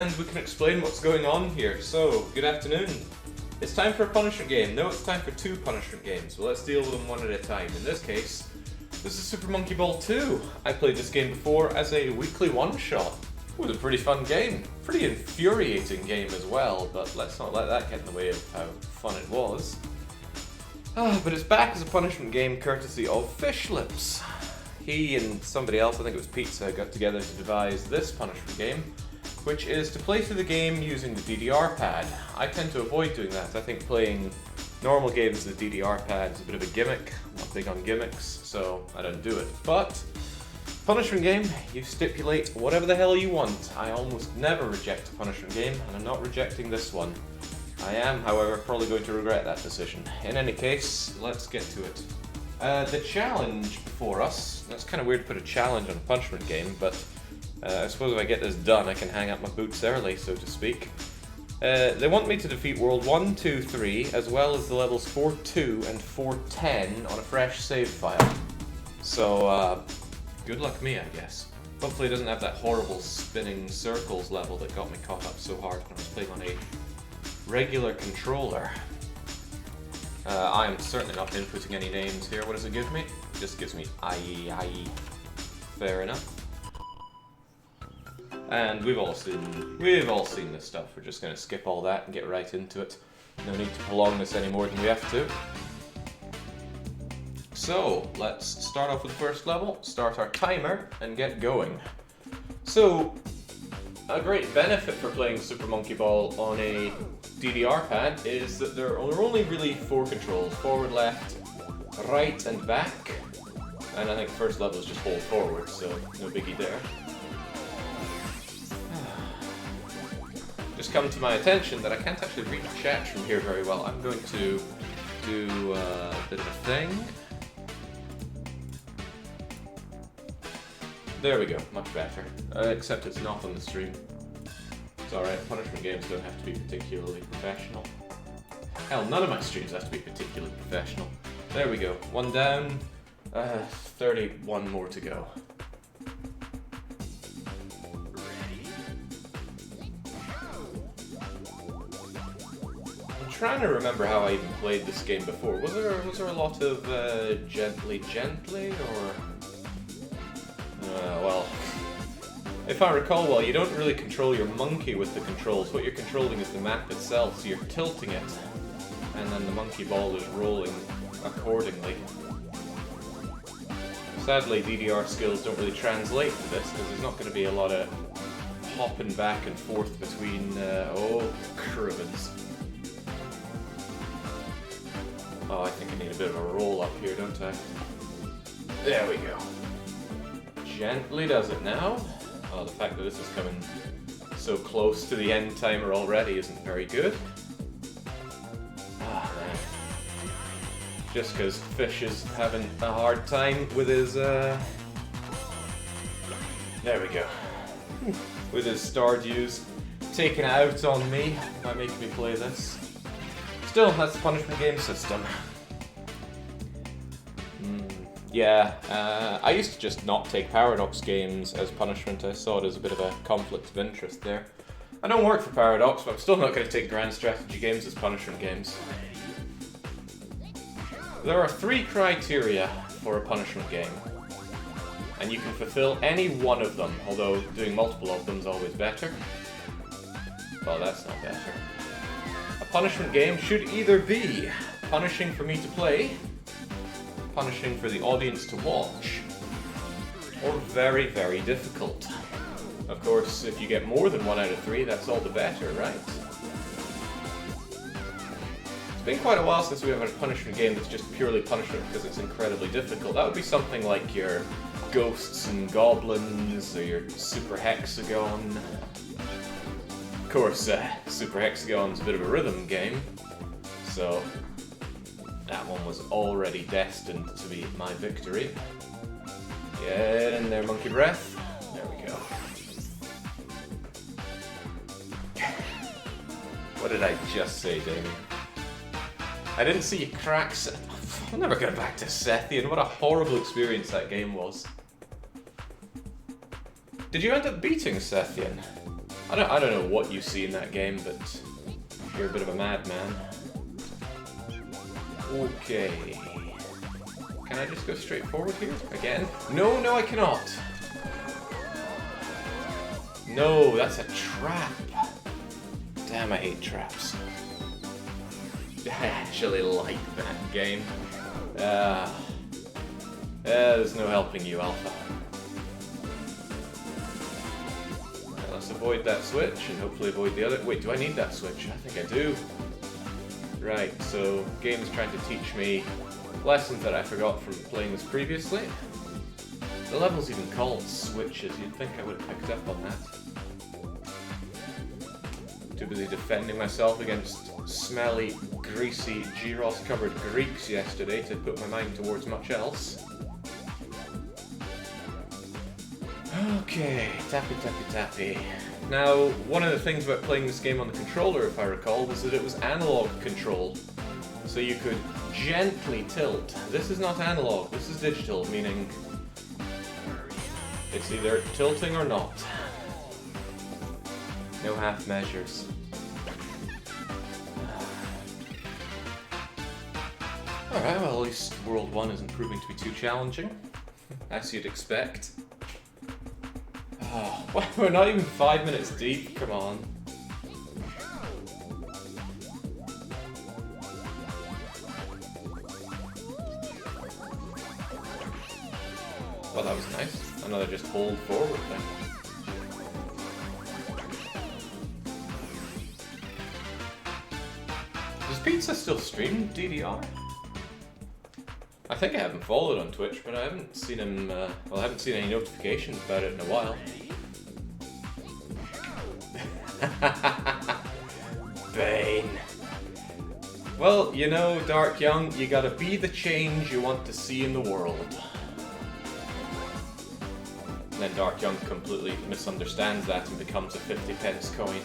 And we can explain what's going on here. So, good afternoon. It's time for a punishment game. No, it's time for two punishment games. Well, let's deal with them one at a time. In this case, this is Super Monkey Ball 2. I played this game before as a weekly one-shot. It was a pretty fun game. Pretty infuriating game as well, but let's not let that get in the way of how fun it was. But it's back as a punishment game courtesy of Fish Lips. He and somebody else, I think it was Pizza, got together to devise this punishment game, which is to play through the game using the DDR pad. I tend to avoid doing that. I think playing normal games with the DDR pad is a bit of a gimmick. I'm not big on gimmicks, so I don't do it. But punishment game, you stipulate whatever the hell you want. I almost never reject a punishment game, and I'm not rejecting this one. I am, however, probably going to regret that decision. In any case, let's get to it. The challenge before us, that's kind of weird to put a challenge on a punishment game, but I suppose if I get this done, I can hang up my boots early, so to speak. They want me to defeat World 1, 2, 3, as well as the levels 4-2 and 4-10 on a fresh save file. So, good luck me, I guess. Hopefully it doesn't have that horrible spinning circles level that got me caught up so hard when I was playing on a regular controller. I am certainly not inputting any names here. What does it give me? It just gives me IE. Fair enough. And we've all seen this stuff. We're just going to skip all that and get right into it. No need to prolong this any more than we have to. So, let's start off with the first level, start our timer, and get going. So, a great benefit for playing Super Monkey Ball on a DDR pad is that there are only really 4 controls: forward, left, right, and back. And I think the first level is just hold forward, so no biggie there. Just come to my attention that I can't actually read chat from here very well. I'm going to do a bit of a thing. There we go, much better. Except it's not on the stream. It's alright, punishment games don't have to be particularly professional. Hell, none of my streams have to be particularly professional. There we go, 1 down, 31 more to go. I'm trying to remember how I even played this game before. Was there a lot of gently, or... well, if I recall well, you don't really control your monkey with the controls. What you're controlling is the map itself, so you're tilting it, and then the monkey ball is rolling accordingly. Sadly, DDR skills don't really translate to this, because there's not going to be a lot of hopping back and forth between... oh, cribbins. Oh, I think I need a bit of a roll up here, don't I? There we go. Gently does it now. Oh, the fact that this is coming so close to the end timer already isn't very good. Ah, man. Just because Fish is having a hard time with his, there we go. With his Stardews taking it out on me by making me play this. Still, that's the punishment game system. Yeah, I used to just not take Paradox games as punishment. I saw it as a bit of a conflict of interest there. I don't work for Paradox, but I'm still not going to take grand strategy games as punishment games. There are 3 criteria for a punishment game, and you can fulfill any one of them, although doing multiple of them is always better. Well, that's not better. A punishment game should either be punishing for me to play, punishing for the audience to watch, or very, very difficult. Of course, if you get more than 1 out of 3, that's all the better, right? It's been quite a while since we have a punishment game that's just purely punishment because it's incredibly difficult. That would be something like your Ghosts and Goblins, or your Super Hexagon. Of course, Super Hexagon's a bit of a rhythm game, so that one was already destined to be my victory. Get in there, monkey breath. There we go. What did I just say, Damien? I didn't see you crack I'll never get back to Sethian. What a horrible experience that game was. Did you end up beating Sethian? I don't know what you see in that game, but you're a bit of a madman. Okay. Can I just go straight forward here? Again? No, no, I cannot. No, that's a trap. Damn, I hate traps. I actually like that game. There's no helping you, Alpha. Right, let's avoid that switch and hopefully avoid the other. Wait, do I need that switch? I think I do. Right, so game's trying to teach me lessons that I forgot from playing this previously. The level's even called switches. You'd think I would have picked up on that. Too busy defending myself against smelly, greasy, gyros-covered Greeks yesterday to put my mind towards much else. Okay, tappy tappy tappy. Now, one of the things about playing this game on the controller, if I recall, was that it was analog controlled. So you could gently tilt. This is not analog, this is digital, meaning it's either tilting or not. No half measures. Alright, well at least World 1 isn't proving to be too challenging, as you'd expect. Oh, we're not even 5 minutes deep, come on. Well, that was nice. Another just hold forward thing. Does Pizza still stream DDR? I think I haven't followed on Twitch, but I haven't seen him, well, I haven't seen any notifications about it in a while. Bane. Well, you know, Dark Young, you gotta be the change you want to see in the world. And then Dark Young completely misunderstands that and becomes a 50p coin.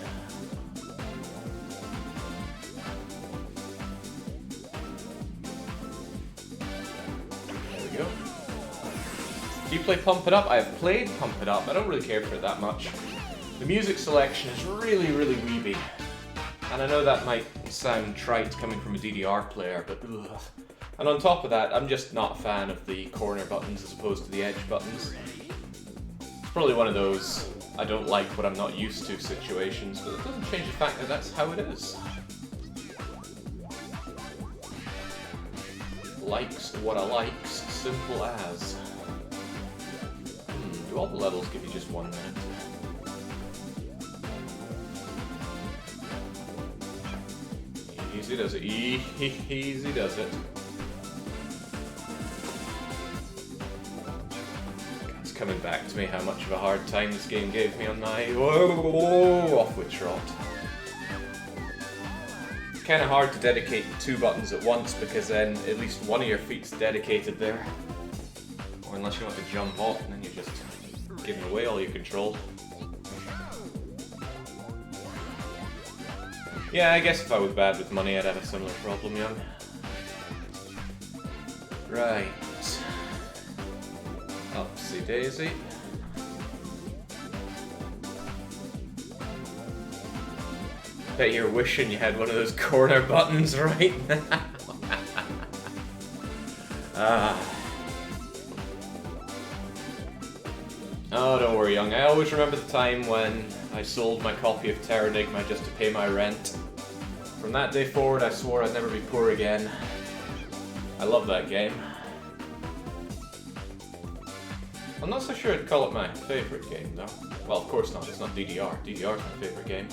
Do you play Pump It Up? I have played Pump It Up. I don't really care for it that much. The music selection is really, really weeby. And I know that might sound trite coming from a DDR player, but ugh. And on top of that, I'm just not a fan of the corner buttons as opposed to the edge buttons. It's probably one of those I don't like what I'm not used to situations, but it doesn't change the fact that that's how it is. Likes what I likes, simple as. Do all the levels give you just 1 minute? Easy does it. Easy does it. It's coming back to me how much of a hard time this game gave me on my off with trot. It's kind of hard to dedicate 2 buttons at once because then at least one of your feet's dedicated there. Or unless you want to jump off and then you're just giving away all your control. Yeah, I guess if I was bad with money I'd have a similar problem, young. Right. Upsy daisy. Bet you're wishing you had one of those corner buttons right now. Oh, don't worry, young. I always remember the time when I sold my copy of Terranigma just to pay my rent. From that day forward, I swore I'd never be poor again. I love that game. I'm not so sure I'd call it my favorite game, though. Well, of course not. It's not DDR. DDR is my favorite game.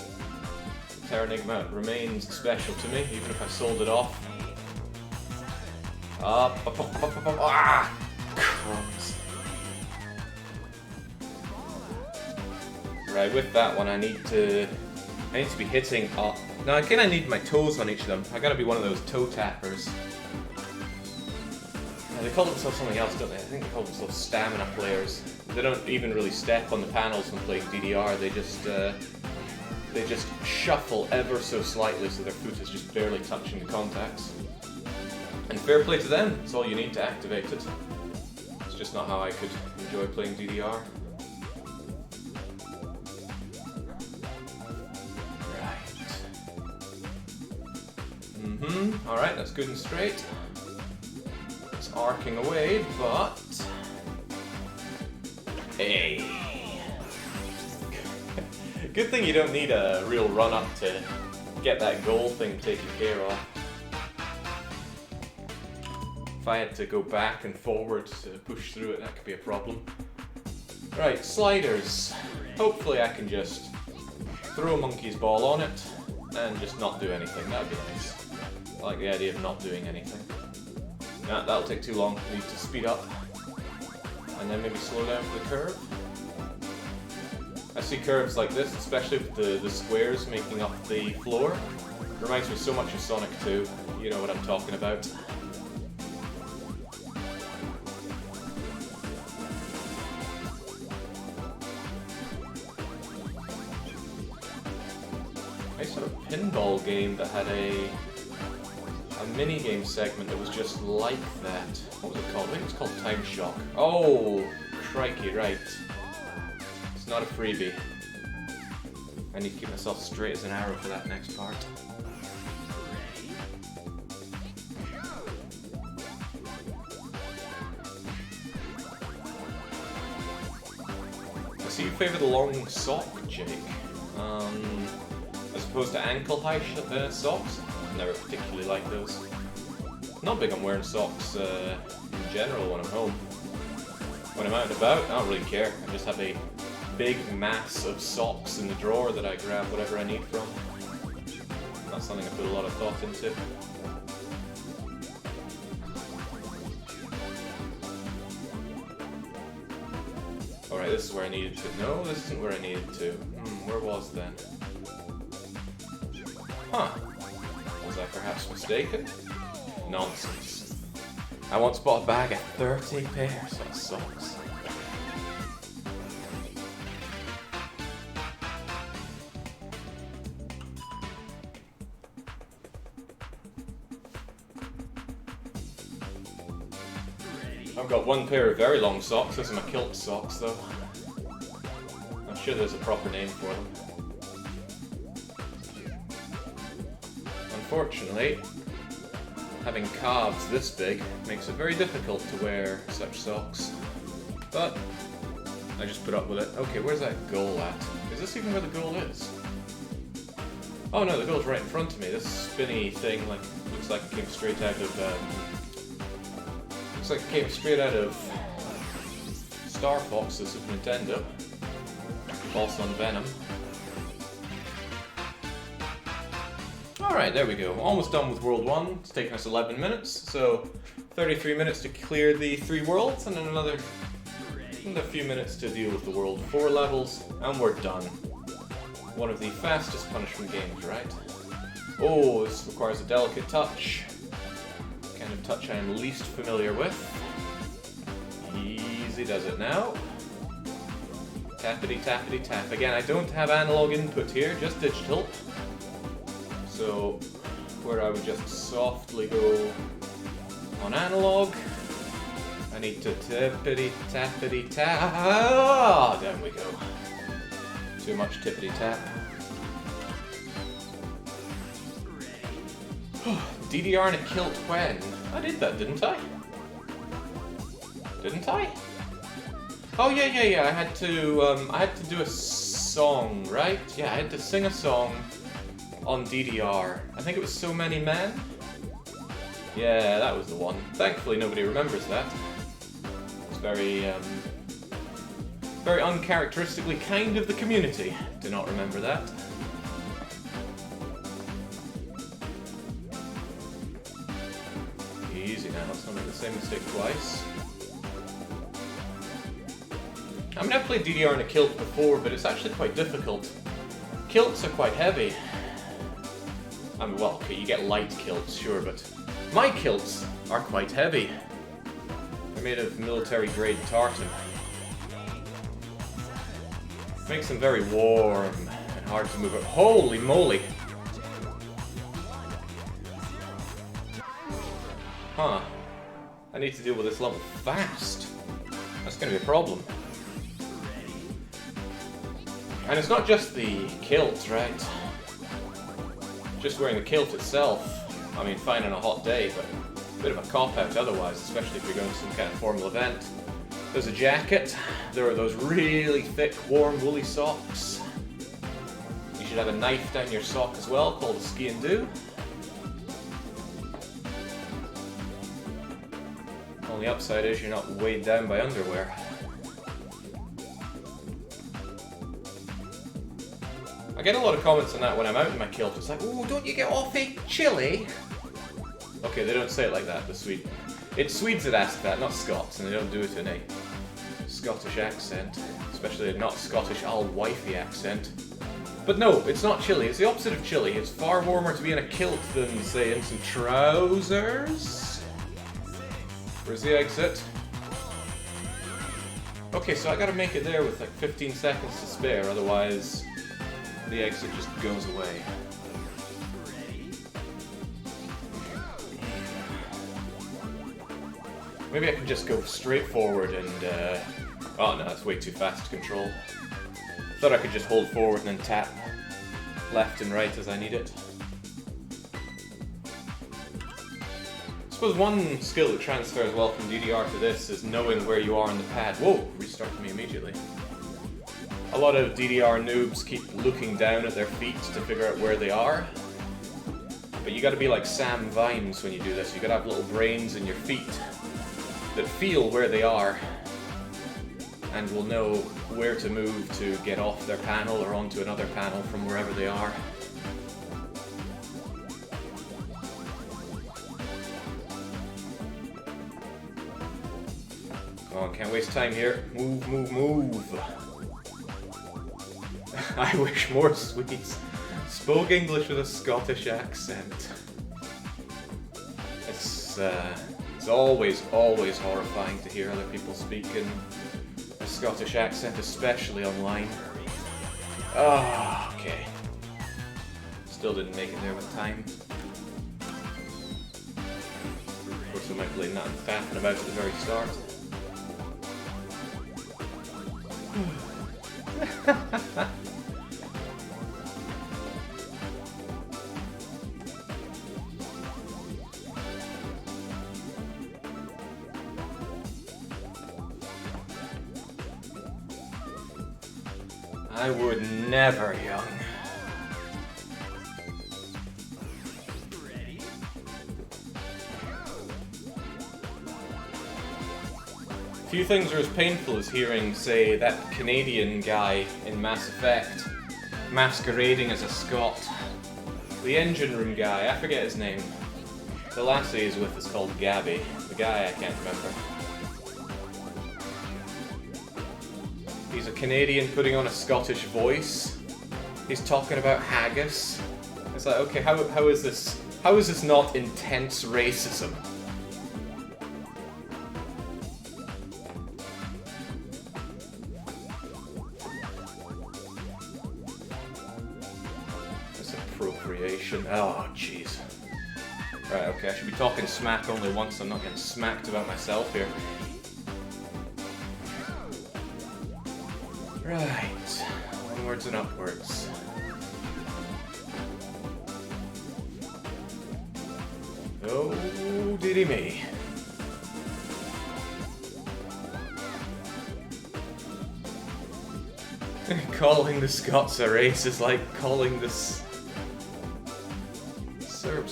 Terranigma remains special to me, even if I sold it off. Crumbs. Right, with that one I need to be hitting up. Now again I need my toes on each of them. I gotta be one of those toe tappers. Now, they call themselves something else, don't they? I think they call themselves stamina players. They don't even really step on the panels when playing DDR, they just shuffle ever so slightly so their foot is just barely touching the contacts. And fair play to them, it's all you need to activate it. It's just not how I could enjoy playing DDR. Alright, that's good and straight. It's arcing away, but... Hey! Good thing you don't need a real run-up to get that goal thing taken care of. If I had to go back and forward to push through it, that could be a problem. Right, sliders. Hopefully I can just throw a monkey's ball on it and just not do anything. That would be nice. I like the idea of not doing anything. Nah, that'll take too long. I need to speed up. And then maybe slow down for the curve. I see curves like this, especially with the squares making up the floor. It reminds me so much of Sonic 2. You know what I'm talking about. I used to have a pinball game that had a mini-game segment that was just like that. What was it called? I think it was called Time Shock. Oh, crikey, right. It's not a freebie. I need to keep myself straight as an arrow for that next part. I see you favour the long sock, Jake. As opposed to ankle-high socks. Never particularly like those. Not big on wearing socks in general when I'm home. When I'm out and about, I don't really care. I just have a big mass of socks in the drawer that I grab whatever I need from. Not something I put a lot of thought into. Alright, this is where I needed to. No, this isn't where I needed to. Where was then? Huh. Was I perhaps mistaken? Nonsense. I once bought a bag of 30 pairs of socks. I've got one pair of very long socks. Those are my kilt socks, though. I'm sure there's a proper name for them. Unfortunately, having calves this big makes it very difficult to wear such socks. But I just put up with it. Okay, where's that goal at? Is this even where the goal is? Oh no, the goal's right in front of me. This spinny thing looks like it came straight out of looks like it came straight out of Star Fox, the Super Nintendo. Also on Venom. Alright, there we go. Almost done with World 1. It's taken us 11 minutes, so 33 minutes to clear the 3 worlds, and then another few minutes to deal with the World 4 levels, and we're done. One of the fastest punishment games, right? Oh, this requires a delicate touch. Kind of touch I am least familiar with. Easy does it now. Tappity tappity tap. Again, I don't have analog input here, just digital. So, where I would just softly go on analog, I need to tippity tappity tap. Ah, down we go. Too much tippity tap. DDR in a kilt when? I did that, didn't I? Didn't I? Oh yeah. I had to do a song, right? Yeah, I had to sing a song on DDR. I think it was So Many Men. Yeah, that was the one. Thankfully, nobody remembers that. It's very uncharacteristically kind of the community to not remember that. Easy now, let's not make the same mistake twice. I mean, I've played DDR in a kilt before, but it's actually quite difficult. Kilts are quite heavy. I mean, well, okay, you get light kilts, sure, but my kilts are quite heavy. They're made of military-grade tartan. Makes them very warm and hard to move up. Holy moly! Huh. I need to deal with this level fast. That's gonna be a problem. And it's not just the kilt, right? Just wearing the kilt itself I mean, fine on a hot day, but a bit of a cop-out otherwise, especially if you're going to some kind of formal event. There's a jacket. There are those really thick, warm, woolly socks. You should have a knife down your sock as well, called a ski and do. Only upside is you're not weighed down by underwear. I get a lot of comments on that when I'm out in my kilt. It's like, "Ooh, don't you get awfully chilly?" Okay, they don't say it like that, the Swede. It's Swedes that ask that, not Scots, and they don't do it in a Scottish accent. Especially a not Scottish all-wifey accent. But no, it's not chilly. It's the opposite of chilly. It's far warmer to be in a kilt than, say, in some trousers. Where's the exit? Okay, so I gotta make it there with like 15 seconds to spare, otherwise the exit just goes away. Maybe I can just go straight forward and, oh no, that's way too fast to control. Thought I could just hold forward and then tap left and right as I need it. I suppose one skill that transfers well from DDR to this is knowing where you are on the pad. Whoa, restarted me immediately. A lot of DDR noobs keep looking down at their feet to figure out where they are. But you gotta be like Sam Vimes when you do this. You gotta have little brains in your feet that feel where they are and will know where to move to get off their panel or onto another panel from wherever they are. Come on, can't waste time here. Move, move, move. I wish more Swedes spoke English with a Scottish accent. It's always horrifying to hear other people speak in a Scottish accent, especially online. Oh, okay. Still didn't make it there with time. Of course, I might blame that on faffing about at the very start. I would never, young. Few things are as painful as hearing, say, that Canadian guy in Mass Effect masquerading as a Scot. The engine room guy, I forget his name. The lassie he's with is called Gabby. The guy I can't remember. He's a Canadian putting on a Scottish voice. He's talking about haggis. It's like, okay, how is this not intense racism? That's appropriation. Oh, jeez. Right, okay, I should be talking smack only once. I'm not getting smacked about myself here. Right, onwards and upwards. Oh, dearie me. Calling the Scots a race is like calling the Serbs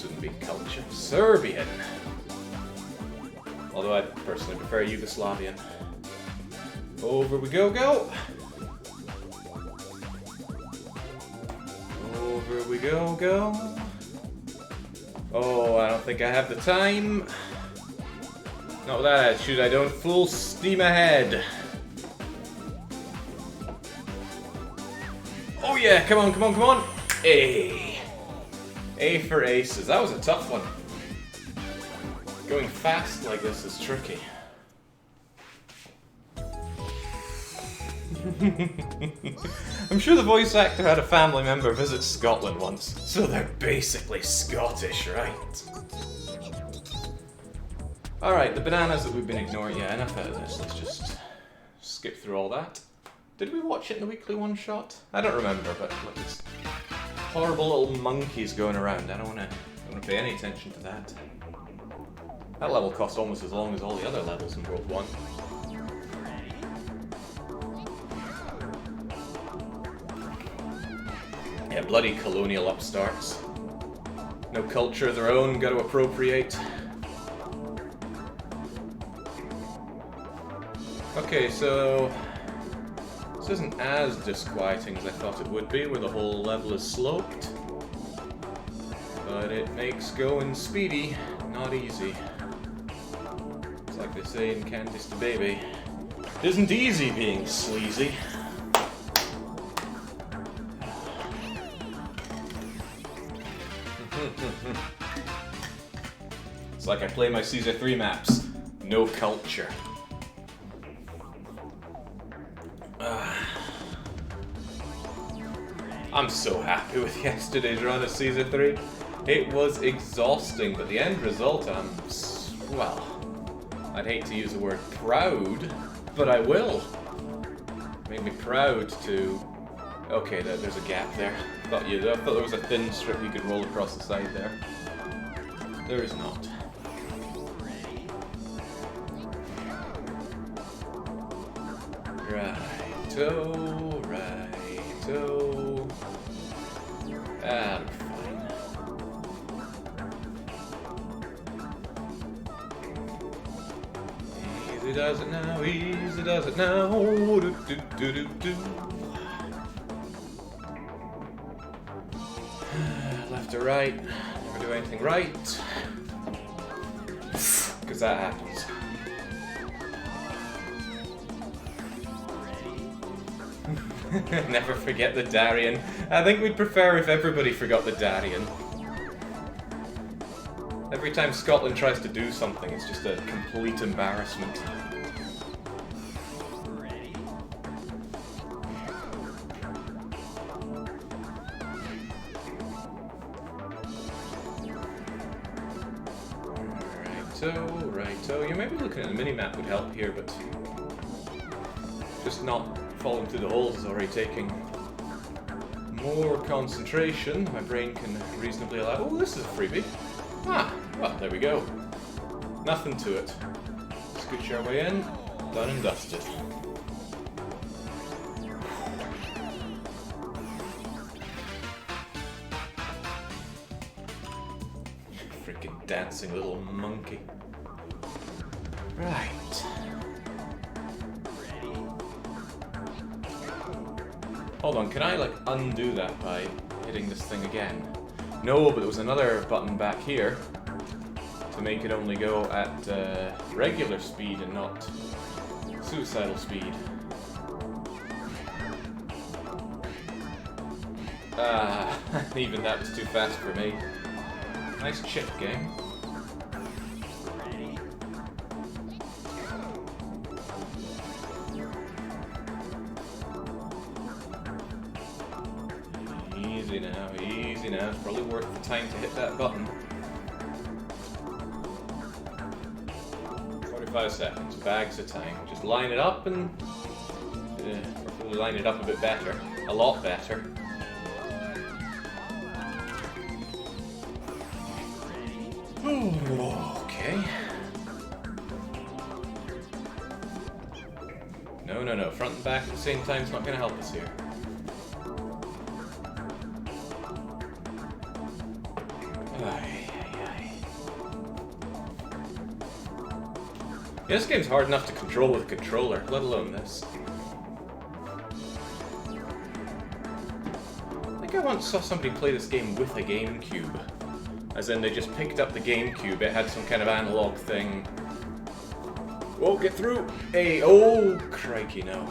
wouldn't be culture. Serbian. Although I personally prefer Yugoslavian. Over we go. Over we go. Oh, I don't think I have the time. Not with that attitude, I don't. Full steam ahead. Oh yeah, come on. A. A for aces. That was a tough one. Going fast like this is tricky. I'm sure the voice actor had a family member visit Scotland once, so they're basically Scottish, right? Alright, the bananas that we've been ignoring. Yeah, enough out of this. Let's just skip through all that. Did we watch it in the weekly one-shot? I don't remember, but look, it's horrible little monkeys going around. I don't want to Don't want to pay any attention to that. That level cost almost as long as all the other levels in World 1. Yeah, bloody colonial upstarts. No culture of their own, gotta appropriate. Okay, so this isn't as disquieting as I thought it would be, where the whole level is sloped. But it makes going speedy not easy. It's like they say in Candice the Baby, it isn't easy being sleazy. It's like I play my Caesar 3 maps. No culture. I'm so happy with yesterday's run of Caesar 3. It was exhausting, but the end result, well, I'd hate to use the word proud, but I will. Made me proud to... Okay, there's a gap there. I thought there was a thin strip you could roll across the side there. There is not. Righto, righto. That'll be fine. Easy does it now, easy does it now. Do, do, do, do, do. Left or right, never do anything right. Because that happens. Never forget the Darien. I think we'd prefer if everybody forgot the Darien. Every time Scotland tries to do something, it's just a complete embarrassment. Righto. You may be looking at the mini-map would help here, but just not falling through the holes is already taking more concentration. My brain can reasonably allow... Oh, this is a freebie. Ah, well, there we go. Nothing to it. Scooch our way in. Done and dusted. Freaking dancing little monkey. Right. Hold on, can I like undo that by hitting this thing again? No, but there was another button back here to make it only go at regular speed and not suicidal speed. Even that was too fast for me. Nice chip game. Easy now. It's probably worth the time to hit that button. 45 seconds, bags of time. Just line it up and... probably line it up a bit better. A lot better. Okay. No. Front and back at the same time is not going to help us here. Yeah, this game's hard enough to control with a controller, let alone this. I think I once saw somebody play this game with a GameCube. As in, they just picked up the GameCube, it had some kind of analog thing. Whoa, get through! Hey, oh, crikey, no.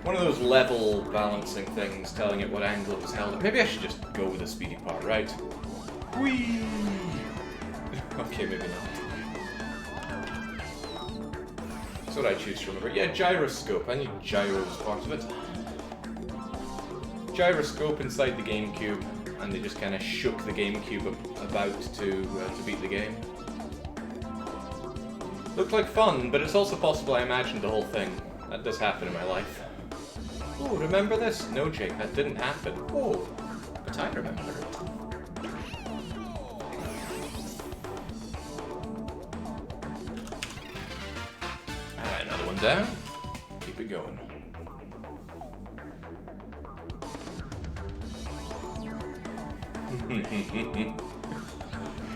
One of those level balancing things telling it what angle it was held at. Maybe I should just go with the speedy part, right? Whee! Okay, maybe not. That's what I choose to remember. Yeah, gyroscope. I knew gyro was part of it. Gyroscope inside the GameCube, and they just kind of shook the GameCube about to beat the game. Looked like fun, but it's also possible I imagined the whole thing. That does happen in my life. Oh, remember this? No, Jake, that didn't happen. Oh, But I remember it. Alright, another one down. Keep it going.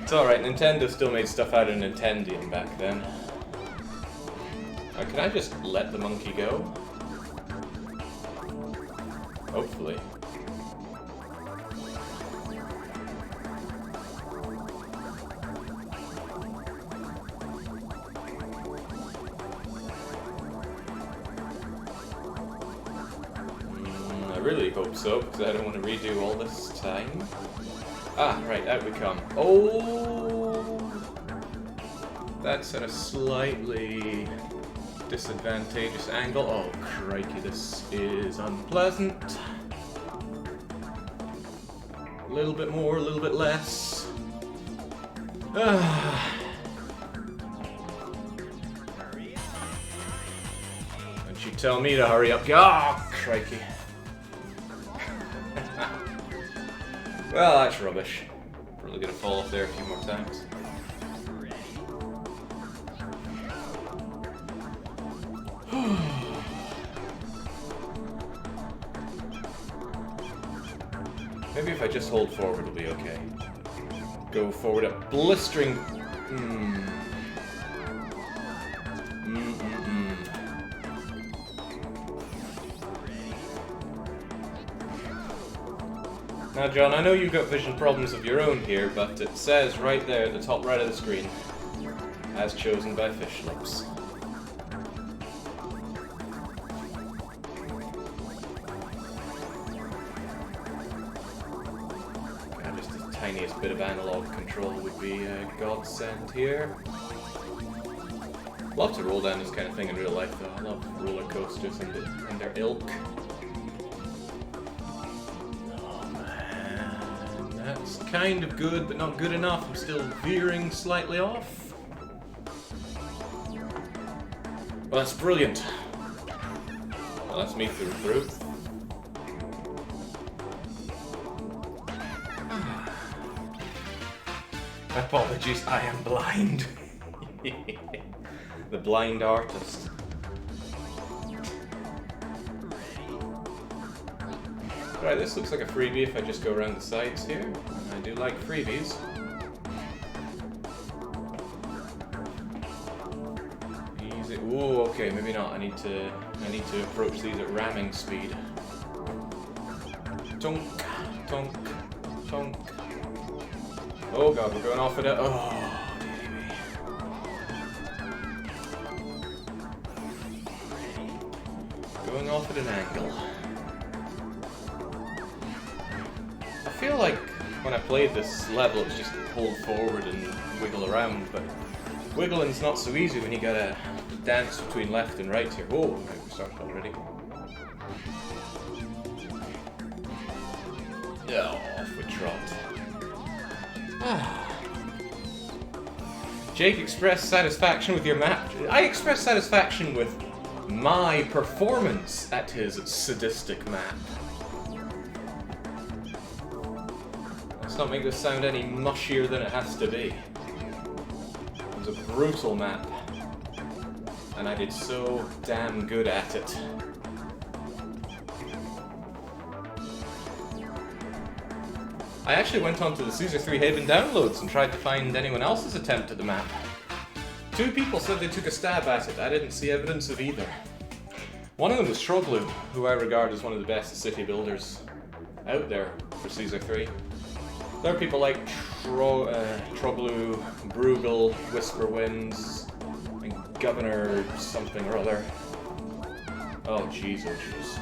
It's alright, Nintendo still made stuff out of Nintendium back then. Can I just let the monkey go? Hopefully. I really hope so, because I don't want to redo all this time. Ah, right, out we come. Oh! That's at a slightly disadvantageous angle. Oh, crikey, this is unpleasant. A little bit more, a little bit less. Ah. Don't you tell me to hurry up. Oh, crikey. Well, that's rubbish. Probably gonna fall off there a few more times. Maybe if I just hold forward, it'll be okay. Go forward at blistering. Now, John, I know you've got vision problems of your own here, but it says right there at the top right of the screen, as chosen by Fish Lips. Just the tiniest bit of analog control would be a godsend here. Love to roll down this kind of thing in real life, though. I love roller coasters and their ilk. That's kind of good, but not good enough. I'm still veering slightly off. Well, that's brilliant. Well, that's me through and through. Apologies, I am blind. The blind artist. Right, this looks like a freebie if I just go around the sides here. I do like freebies. Easy. Ooh, okay, maybe not. I need to approach these at ramming speed. Tonk, tonk, tonk. Oh god, we're going off at it. Oh, dearie. Going off at an angle. I feel like when I played this level, it's just hold forward and wiggle around, but wiggling's not so easy when you gotta dance between left and right here. Whoa, right, we started already. Oh, off we trot. Jake expressed satisfaction with your map. I expressed satisfaction with my performance at his sadistic map. Let's not make this sound any mushier than it has to be. It was a brutal map, and I did so damn good at it. I actually went onto the Caesar 3 Haven downloads and tried to find anyone else's attempt at the map. 2 people said they took a stab at it. I didn't see evidence of either. One of them was Troglu, who I regard as one of the best city builders out there for Caesar 3. There are people like Troglu, Bruegel, Whisperwinds, and Governor something or other. Oh jeez, oh jeez.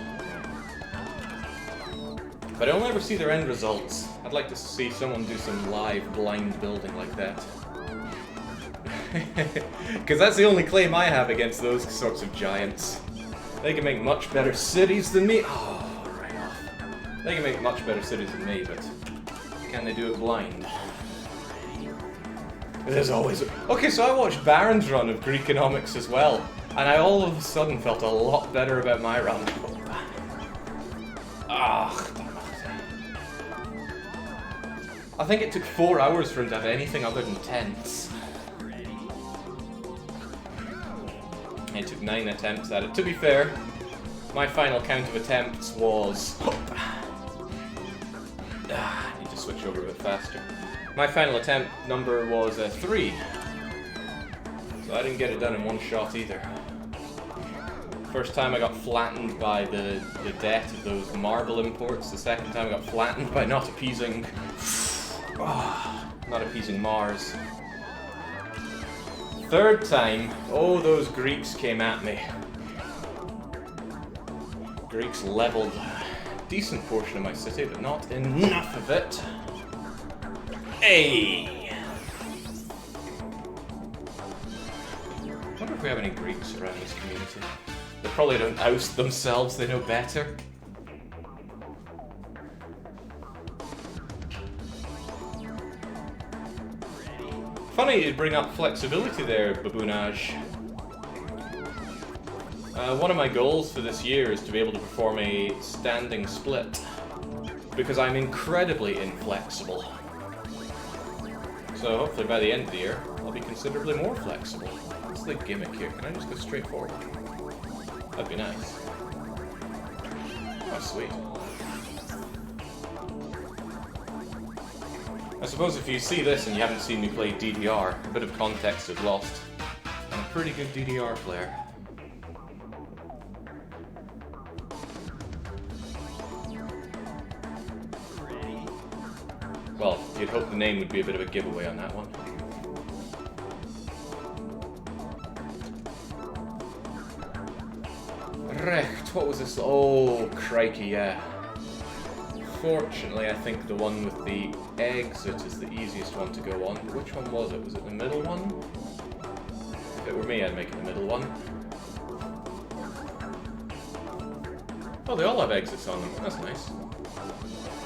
But I only ever see their end results. I'd like to see someone do some live blind building like that. Because that's the only claim I have against those sorts of giants. They can make much better cities than me. Oh, right off. They can make much better cities than me, but can they do it blind? There's always... Okay, so I watched Baron's run of Greekonomics as well, and I all of a sudden felt a lot better about my run. Ah, I think it took 4 hours for him to have anything other than tents. It took 9 attempts at it. To be fair, my final count of attempts was... I need to switch over a bit faster. My final attempt number was 3. So I didn't get it done in one shot either. First time I got flattened by the debt of those marble imports. The second time I got flattened by not appeasing Mars. Third time, oh, those Greeks came at me. Greeks leveled a decent portion of my city, but not enough of it. Hey! I wonder if we have any Greeks around this community. They probably don't oust themselves, they know better. Funny you bring up flexibility there, Baboonage. One of my goals for this year is to be able to perform a standing split, because I'm incredibly inflexible. So hopefully by the end of the year, I'll be considerably more flexible. What's the gimmick here? Can I just go straight forward? That'd be nice. Oh, sweet. I suppose if you see this and you haven't seen me play DDR, a bit of context is lost. I'm a pretty good DDR player. Well, you'd hope the name would be a bit of a giveaway on that one. Recht, what was this? Oh, crikey, yeah. Fortunately, I think the one with the exit is the easiest one to go on. Which one was it? Was it the middle one? If it were me, I'd make it the middle one. Oh, they all have exits on them. That's nice.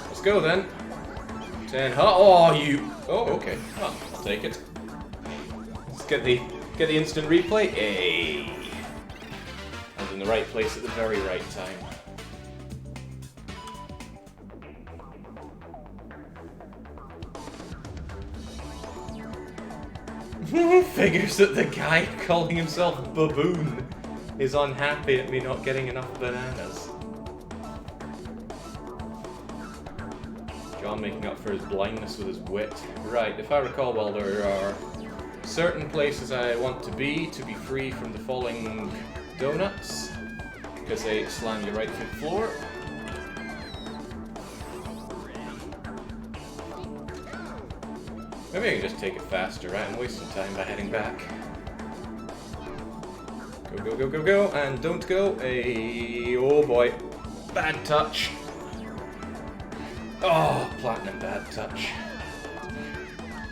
Let's go then. 10. Oh, you. Oh, okay. Well, I'll take it. Let's get the instant replay. Hey. I was in the right place at the very right time. Figures that the guy calling himself Baboon is unhappy at me not getting enough bananas. John making up for his blindness with his wit. Right, if I recall well, there are certain places I want to be free from the falling donuts, because they slam you right through the floor. Maybe I can just take it faster, right? I'm wasting time by heading back. Go, go, go, go, go, and don't go. Hey, oh boy. Bad touch. Oh, platinum bad touch.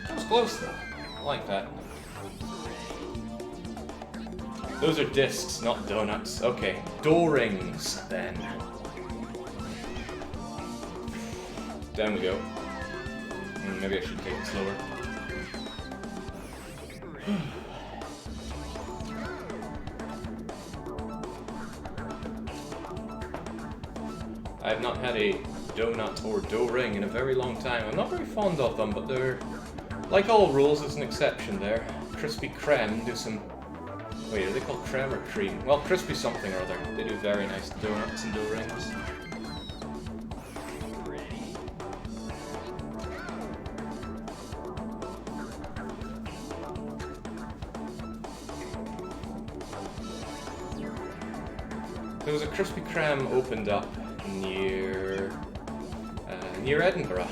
That was close though. I like that. Those are discs, not donuts. Okay, door rings then. Down we go. Maybe I should take it slower. I have not had a donut or dough ring in a very long time. I'm not very fond of them, but they're... Like all rules, there's an exception there. Krispy Kreme do some... Wait, are they called creme or cream? Well, crispy something or other. They do very nice donuts and dough rings. There was a Krispy Kreme opened up near Edinburgh.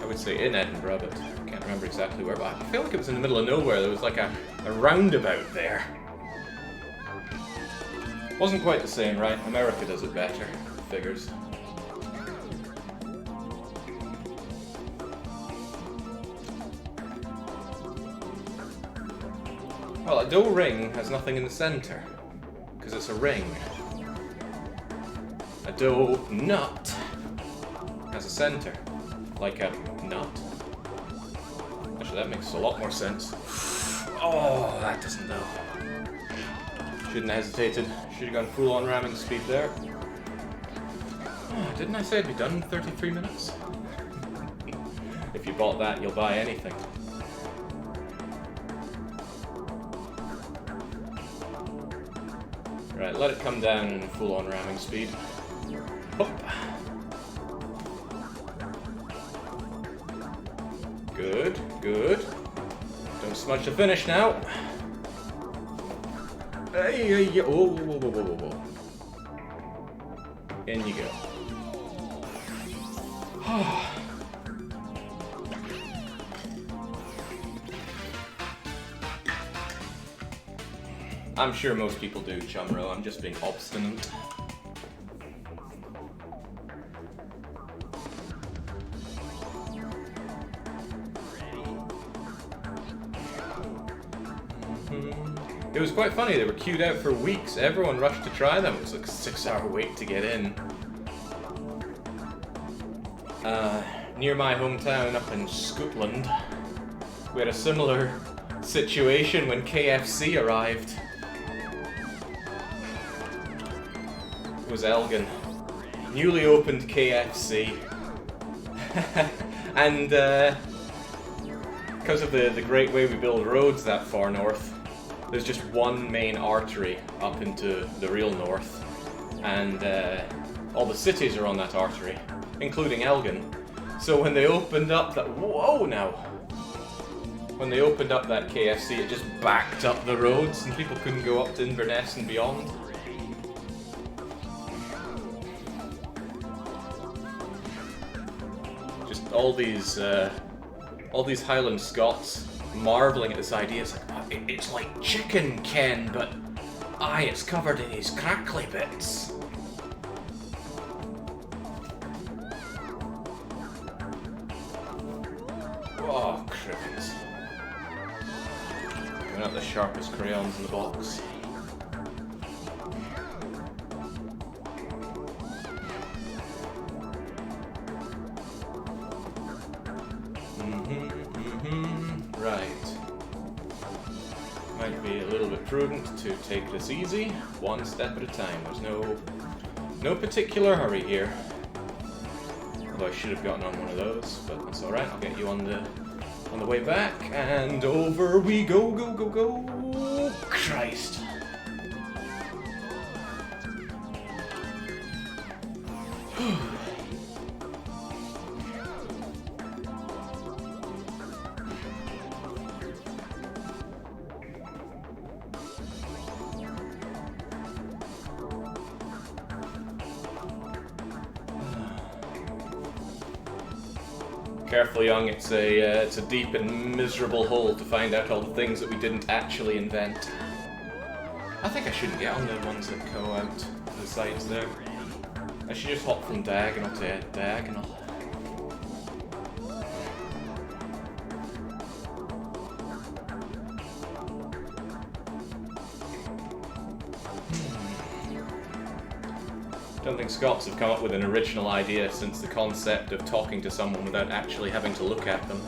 I would say in Edinburgh, but I can't remember exactly where. But I feel like it was in the middle of nowhere. There was like a roundabout there. Wasn't quite the same, right? America does it better. Figures. Well, a dough ring has nothing in the center, because it's a ring. A dough nut has a center, like a nut. Actually, that makes a lot more sense. Oh, that doesn't know. Shouldn't have hesitated. Should have gone full-on ramming speed there. Oh, didn't I say I'd be done in 33 minutes? If you bought that, you'll buy anything. Right, let it come down in full-on ramming speed. Hop. Good, good. Don't smudge the finish now. Hey, hey, oh, whoa, whoa, whoa, whoa, whoa. In you go. I'm sure most people do, Chumro. I'm just being obstinate. It was quite funny. They were queued out for weeks. Everyone rushed to try them. It was like a 6-hour wait to get in. Near my hometown up in Scotland, we had a similar situation when KFC arrived. It was Elgin. Newly opened KFC. And because of the great way we build roads that far north, there's just one main artery up into the real north. And all the cities are on that artery, including Elgin. So when they opened up that... Whoa now! When they opened up that KFC, it just backed up the roads and people couldn't go up to Inverness and beyond. Just all these Highland Scots marveling at this idea. It's like, oh, it's like chicken, Ken, but aye, it's covered in these crackly bits. Oh, crickets. Going out the sharpest crayons in the box. Right. Might be a little bit prudent to take this easy, one step at a time. There's no particular hurry here. Although I should have gotten on one of those, but that's alright. I'll get you on the way back, and over we go, go, go, go! Christ! Careful, young. It's a deep and miserable hole to find out all the things that we didn't actually invent. I think I shouldn't get on the ones that go out to the sides there. I should just hop from diagonal to diagonal. I don't think Scots have come up with an original idea since the concept of talking to someone without actually having to look at them.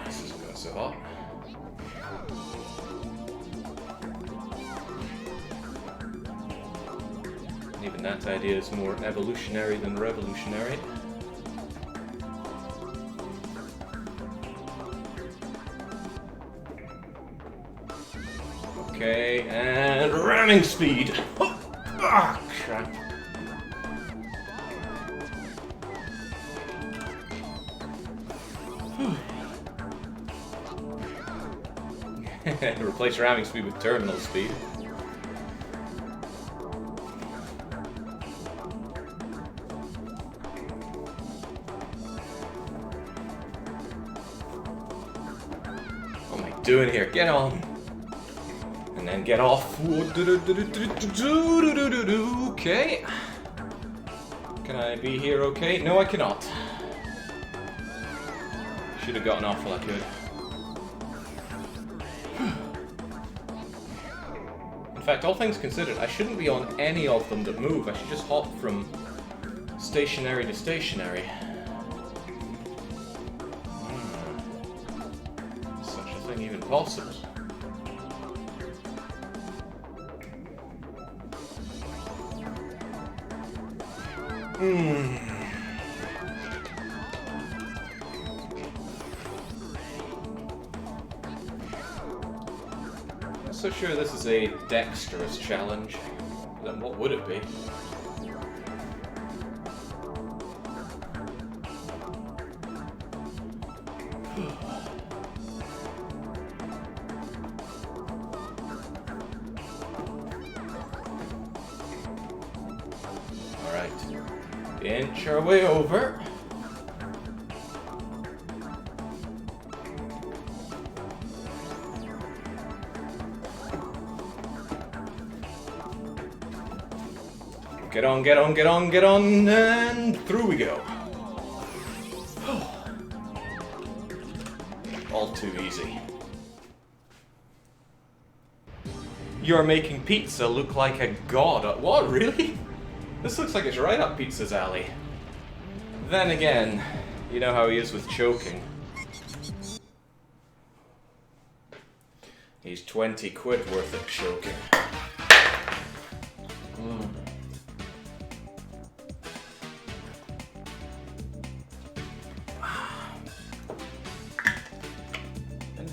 This isn't going so hot. Even that idea is more evolutionary than revolutionary. Okay, and ramming speed! Oh, ah, crap. Replace ramming speed with terminal speed. What am I doing here? Get on! And then get off. Okay. Can I be here okay? No, I cannot. Should have gotten off while I could. In fact, all things considered, I shouldn't be on any of them that move. I should just hop from stationary to stationary. Is such a thing even possible? Not so sure this is a dexterous challenge. Then what would it be? Alright. Inch our way over. Get on, get on, get on, get on, and through we go. All too easy. You're making pizza look like a god. What, really? This looks like it's right up Pizza's alley. Then again, you know how he is with choking. He's 20 quid worth of choking.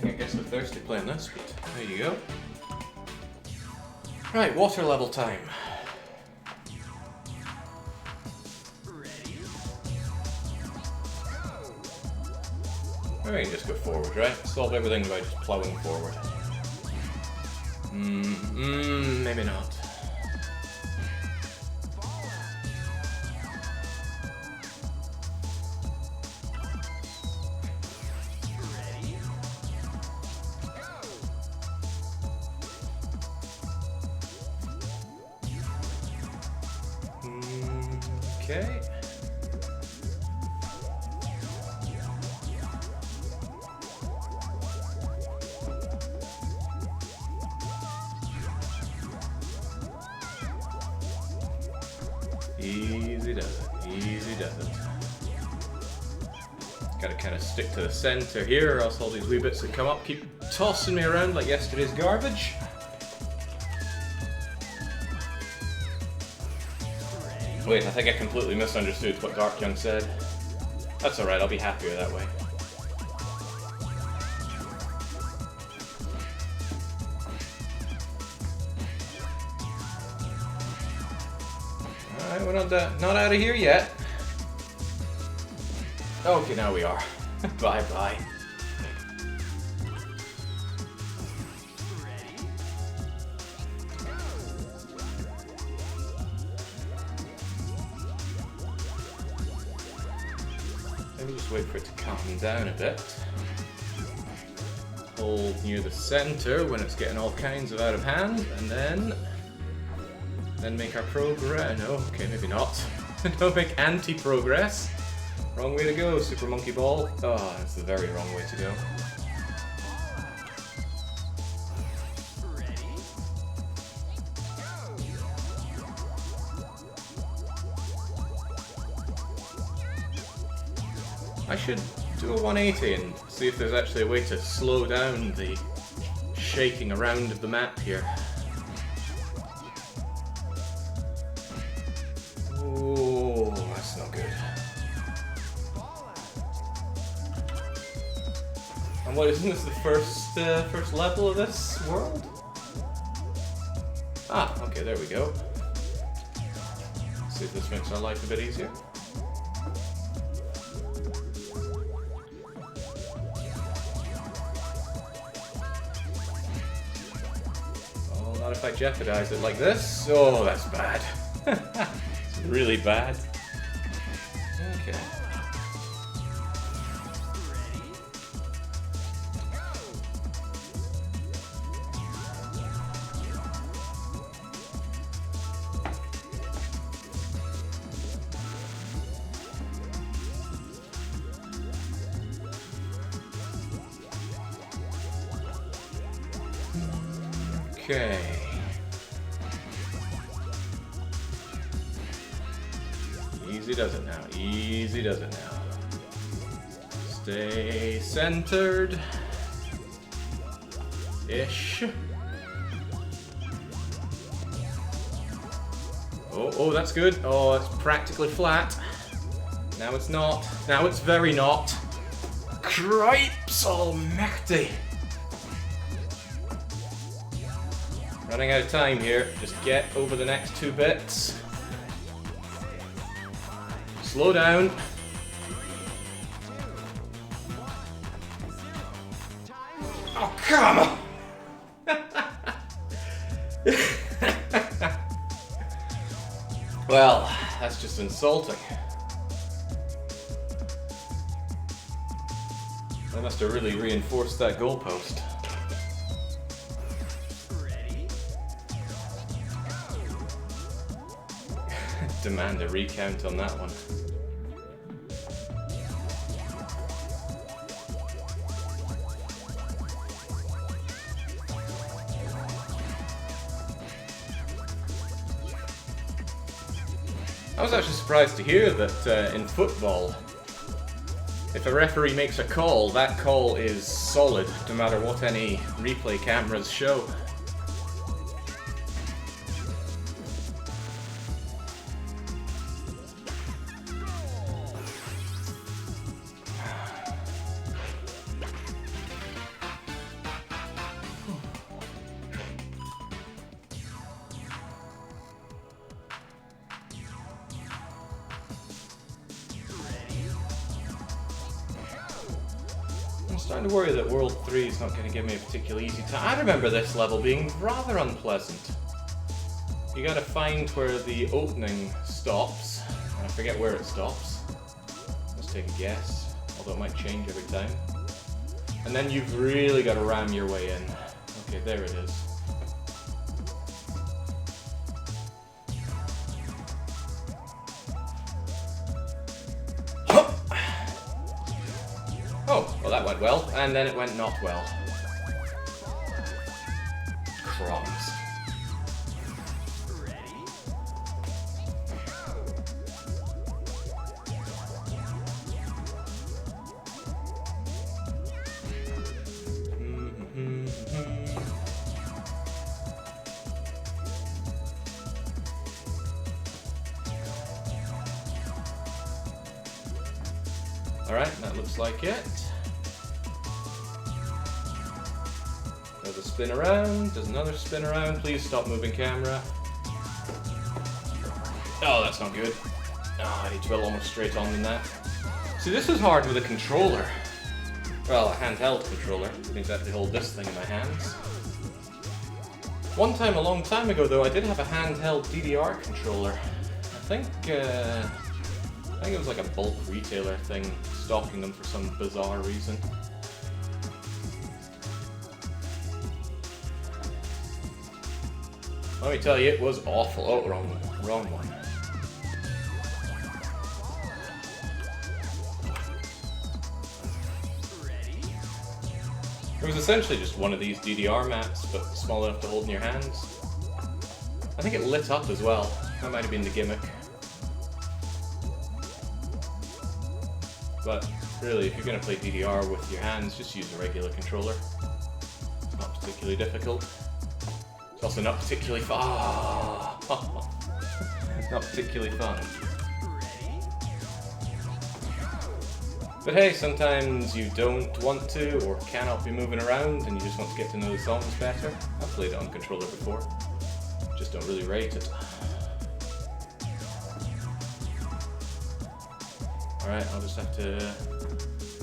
I guess we're thirsty playing this, but there you go. Right, water level time. We can just go forward, right? Solve everything by just plowing forward. Maybe not. Okay. Easy does it. Easy does it. Gotta kind of stick to the center here, or else all these wee bits that come up keep tossing me around like yesterday's garbage. Wait, I think I completely misunderstood what Dark Young said. That's alright, I'll be happier that way. Alright, we're not out of here yet. Okay, now we are. Bye-bye. Maybe just wait for it to calm down a bit. Hold near the center when it's getting all kinds of out of hand, and then make our progress. No, okay, maybe not. Don't make anti-progress. Wrong way to go, Super Monkey Ball. Oh, that's the very wrong way to go. I should do a 180 and see if there's actually a way to slow down the shaking around of the map here. Oh, that's not good. And what, isn't this the first level of this world? Ah, okay, there we go. Let's see if this makes our life a bit easier. Not if I jeopardize it like this. Oh, that's bad. It's really bad. Okay. Okay. Easy does it now. Easy does it now. Stay centered. Ish. Oh, that's good. Oh, it's practically flat. Now it's not. Now it's very not. Cripes almighty. Running out of time here. Just get over the next 2 bits. Slow down. Oh, come on! Well, that's just insulting. They must have really reinforced that goalpost. Demand a recount on that one. I was actually surprised to hear that in football, if a referee makes a call, that call is solid, no matter what any replay cameras show. I'm starting to worry that World 3 is not going to give me a particularly easy time. I remember this level being rather unpleasant. You gotta find where the opening stops, and I forget where it stops. Let's take a guess, although it might change every time. And then you've really got to ram your way in. Okay, there it is. Oh, well that went well, and then it went not well. Crumbs. Alright, that looks like it. There's a spin around, there's another spin around. Please stop moving camera. Oh, that's not good. Oh, I need to go almost straight on in that. See, this is hard with a controller. Well, a handheld controller. I can exactly hold this thing in my hands. One time, a long time ago though, I did have a handheld DDR controller. I think it was like a bulk retailer thing, stocking them for some bizarre reason. Let me tell you, it was awful. Oh, wrong one. It was essentially just one of these DDR maps, but small enough to hold in your hands. I think it lit up as well. That might have been the gimmick. But really, if you're going to play DDR with your hands, just use a regular controller. It's not particularly difficult. It's also not particularly fun. Not particularly fun. But hey, sometimes you don't want to or cannot be moving around and you just want to get to know the songs better. I've played it on controller before. Just don't really rate it. Alright, I'll just have to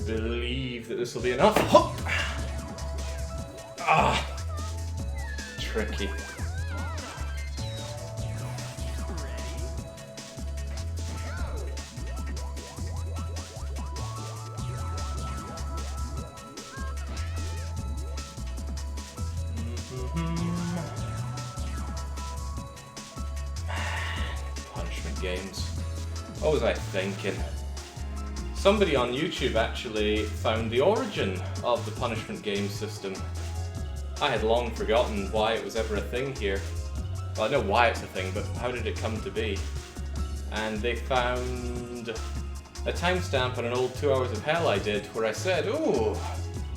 believe that this will be enough. Ah! Tricky. Punishment games. What was I thinking? Somebody on YouTube actually found the origin of the punishment game system. I had long forgotten why it was ever a thing here. Well, I know why it's a thing, but how did it come to be? And they found a timestamp on an old 2 Hours of Hell I did where I said, oh,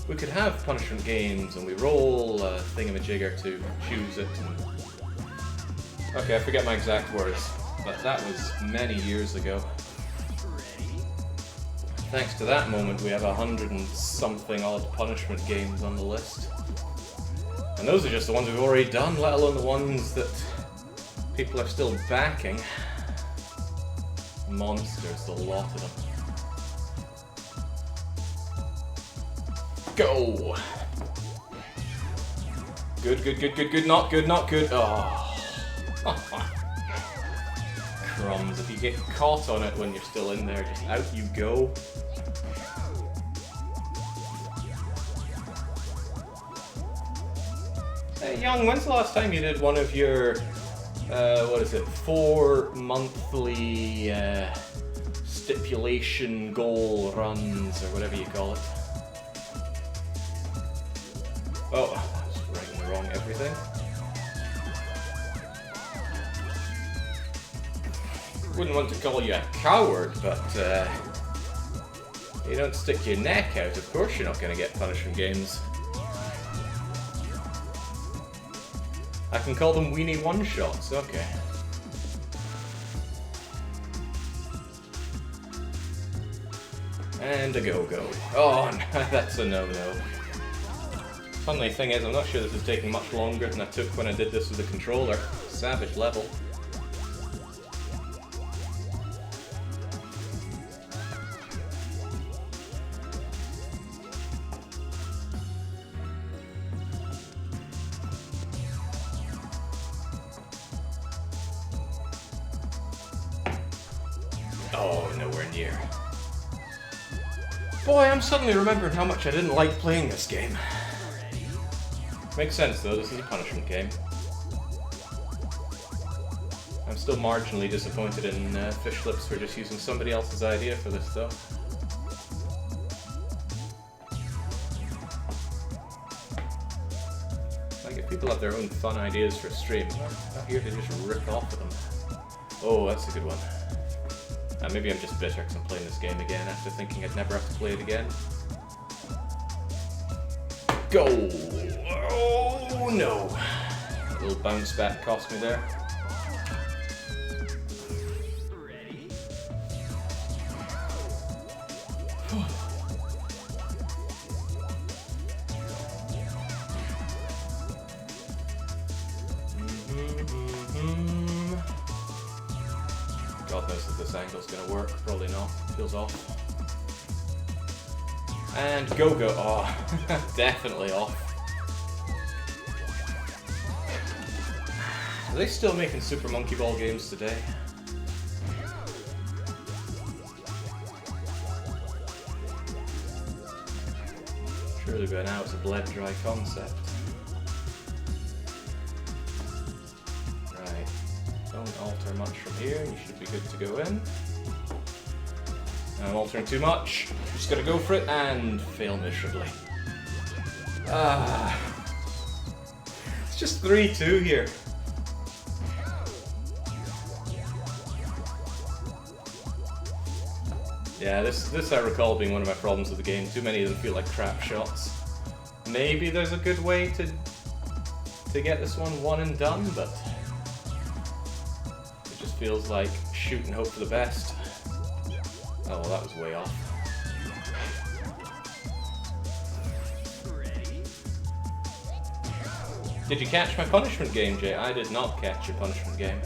we could have punishment games and we roll a thingamajigger to choose it. Okay, I forget my exact words. but that was many years ago. Thanks to that moment, we have 100 and something odd punishment games on the list. And those are just the ones we've already done, let alone the ones that people are still backing. Monsters, the lot of them. Go! Good, good, good, good, good, not good, not good. Oh. Crumbs, if you get caught on it when you're still in there, just out you go. Hey, Young, when's the last time you did one of your, 4 monthly stipulation goal runs, or whatever you call it? Oh, I was writing the wrong everything. Wouldn't want to call you a coward, but you don't stick your neck out, of course you're not going to get punishment games. I can call them weenie one-shots, okay. And a go-go. Oh, no, that's a no-no. Funny thing is, I'm not sure this is taking much longer than I took when I did this with the controller. Savage level. Oh, nowhere near. Boy, I'm suddenly remembering how much I didn't like playing this game. Makes sense though, this is a punishment game. I'm still marginally disappointed in Fish Lips for just using somebody else's idea for this though. Like, if people have their own fun ideas for a stream, I'm not here to just rip off of them. Oh, that's a good one. Maybe I'm just bitter because I'm playing this game again after thinking I'd never have to play it again. Go! Oh no! A little bounce back cost me there. God knows if this angle's gonna work. Probably not. Feels off. And go-go. Oh, definitely off. Are they still making Super Monkey Ball games today? Surely by now it's a bled dry concept. Right. Don't alter much from here. You should be good to go in. I'm altering too much. Just gotta go for it and fail miserably. It's just 3-2 here. Yeah, this I recall being one of my problems with the game. Too many of them feel like crap shots. Maybe there's a good way to get this one and done, but it just feels like shoot and hope for the best. Oh, well, that was way off. Did you catch my punishment game, Jay? I did not catch your punishment game.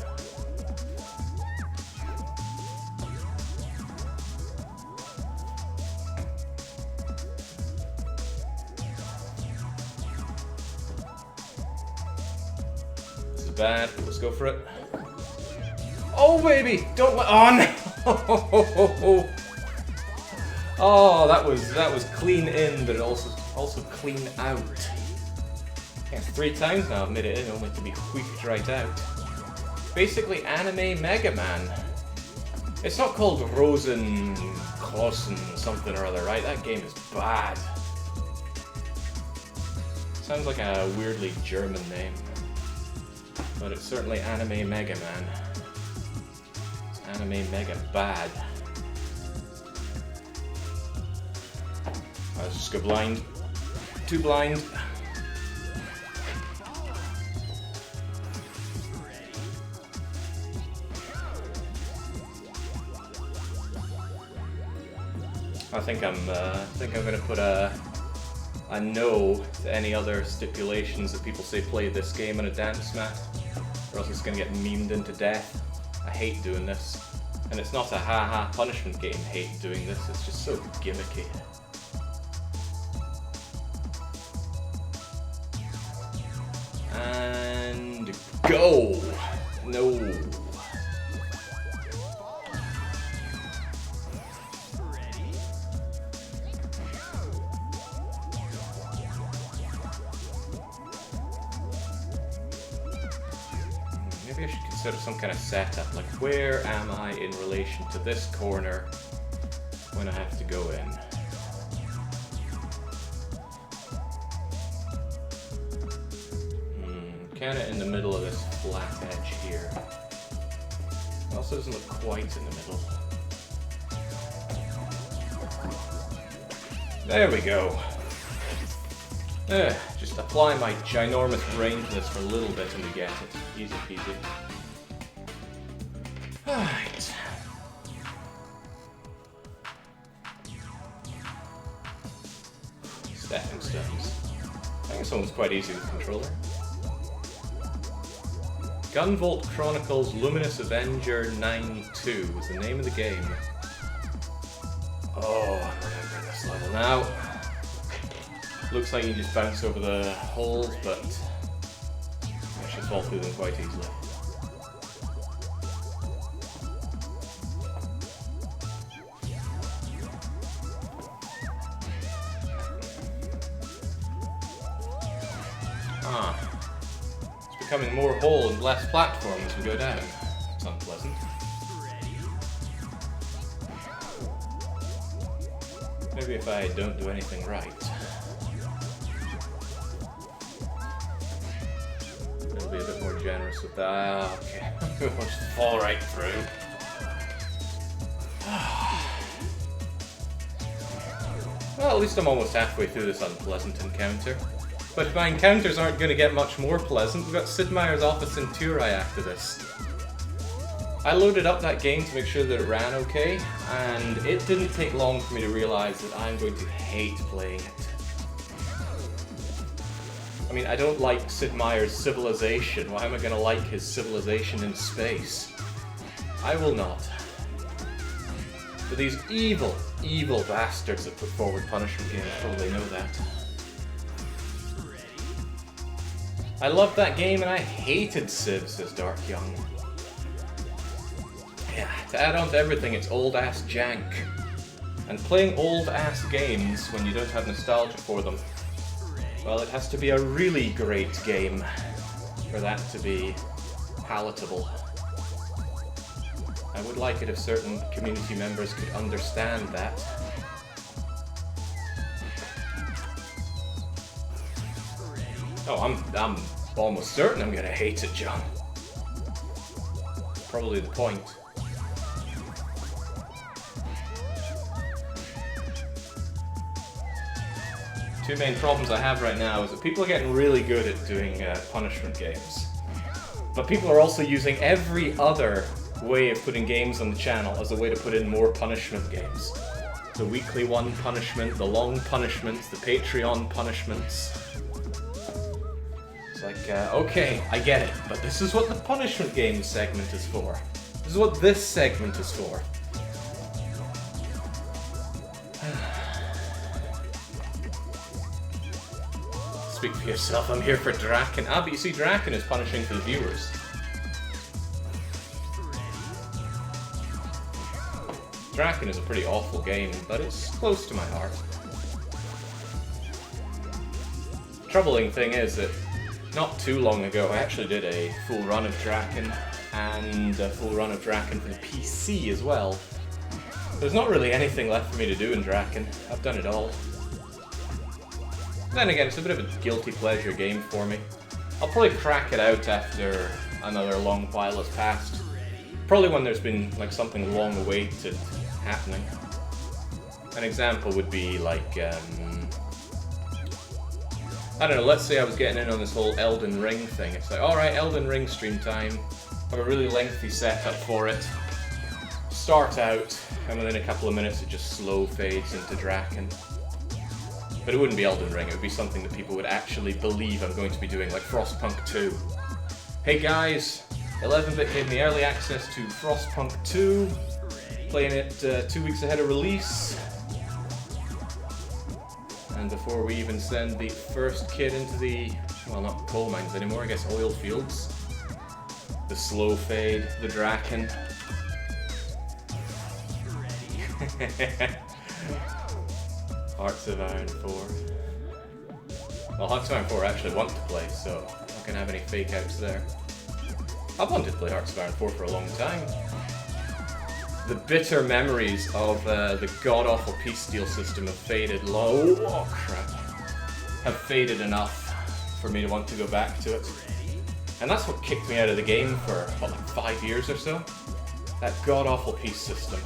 This is bad, but let's go for it. Oh, baby! Don't let on! Oh, that was clean in, but also clean out. Yeah, 3 times now I've made it in, only to be wheaked right out. Basically, anime Mega Man. It's not called Rosenklossen something or other, right? That game is bad. Sounds like a weirdly German name, but it's certainly anime Mega Man. Anime Mega bad. Let's just go blind. Too blind. I think I'm gonna put a no to any other stipulations that people say play this game on a dance mat, or else it's gonna get memed into death. I hate doing this. And it's not a haha punishment game hate doing this, it's just so gimmicky. And go! No. Maybe I should consider some kind of setup, like where am I in relation to this corner when I have to go in? Kinda in the middle of this flat edge here. It also doesn't look quite in the middle. There we go. Just apply my ginormous brain to this for a little bit and we get it. Easy peasy. Alright. Stepping stones. I think this one was quite easy with the controller. Gunvolt Chronicles Luminous Avenger 9-2 was the name of the game. Oh, I'm remembering this level now. Looks like you can just bounce over the holes, but I should fall through them quite easily. Becoming more hole and less platform as we go down. It's unpleasant. Maybe if I don't do anything right, I'll be a bit more generous with that. Okay, we'll just fall right through. Well, at least I'm almost halfway through this unpleasant encounter. But my encounters aren't going to get much more pleasant. We've got Sid Meier's Office in Turai after this. I loaded up that game to make sure that it ran okay, and it didn't take long for me to realize that I'm going to hate playing it. I mean, I don't like Sid Meier's Civilization. Why am I going to like his Civilization in space? I will not. But these evil, evil bastards that put forward punishment games probably know that. I loved that game and I hated Civ, says Dark Young. Yeah, to add on to everything, it's old-ass jank. And playing old-ass games when you don't have nostalgia for them, well, it has to be a really great game for that to be palatable. I would like it if certain community members could understand that. Oh, I'm almost certain I'm gonna hate it, John. Probably the point. Two main problems I have right now is that people are getting really good at doing punishment games. But people are also using every other way of putting games on the channel as a way to put in more punishment games. The weekly one punishment, the long punishments, the Patreon punishments. It's like, okay, I get it, but this is what the punishment games segment is for. This is what this segment is for. Speak for yourself, I'm here for Draken. Ah, but you see, Draken is punishing for the viewers. Draken is a pretty awful game, but it's close to my heart. Troubling thing is that not too long ago I actually did a full run of Draken, and a full run of Draken for the PC as well. There's not really anything left for me to do in Draken. I've done it all. Then again, it's a bit of a guilty pleasure game for me. I'll probably crack it out after another long while has passed. Probably when there's been like something long awaited happening. An example would be like, I don't know, let's say I was getting in on this whole Elden Ring thing. It's like, alright, Elden Ring stream time. Have a really lengthy setup for it. start out, and within a couple of minutes it just slow fades into Draken. But it wouldn't be Elden Ring, it would be something that people would actually believe I'm going to be doing, like Frostpunk 2. Hey guys, 11-bit gave me early access to Frostpunk 2, playing it 2 weeks ahead of release. And before we even send the first kid into the, well, not coal mines anymore, I guess oil fields. The slow fade, the Draken. Hearts of Iron 4. Well, Hearts of Iron 4 I actually want to play, so I'm not going to have any fake outs there. I've wanted to play Hearts of Iron 4 for a long time. The bitter memories of the god-awful peace steal system have faded low. Oh crap. Have faded enough for me to want to go back to it. And that's what kicked me out of the game for, what, like 5 years or so? That god-awful peace system.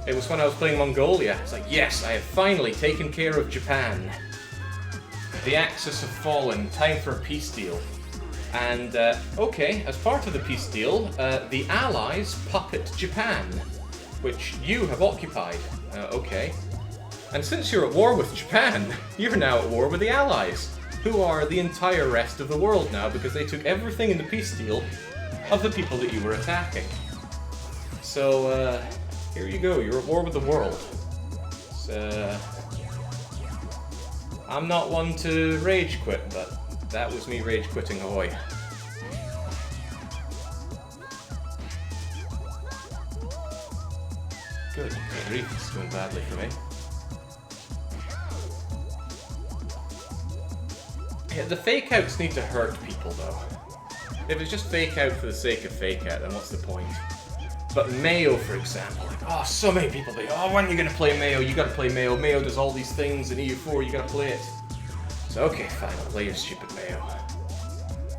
It was when I was playing Mongolia. It's like, yes, I have finally taken care of Japan. The Axis have fallen, time for a peace deal. And, okay, as part of the peace deal, the Allies puppet Japan, which you have occupied. Okay. And since you're at war with Japan, you're now at war with the Allies, who are the entire rest of the world now because they took everything in the peace deal of the people that you were attacking. So, here you go, you're at war with the world. I'm not one to rage quit, but that was me rage quitting ahoy. Good grief, it's going badly for me. Yeah, the fake outs need to hurt people though. If it's just fake out for the sake of fake out, then what's the point? But Mayo, for example, like, oh, so many people think, oh, when are you going to play Mayo? You got to play Mayo. Mayo does all these things in EU4, you got to play it. So, okay, fine, I'll play your stupid Mayo.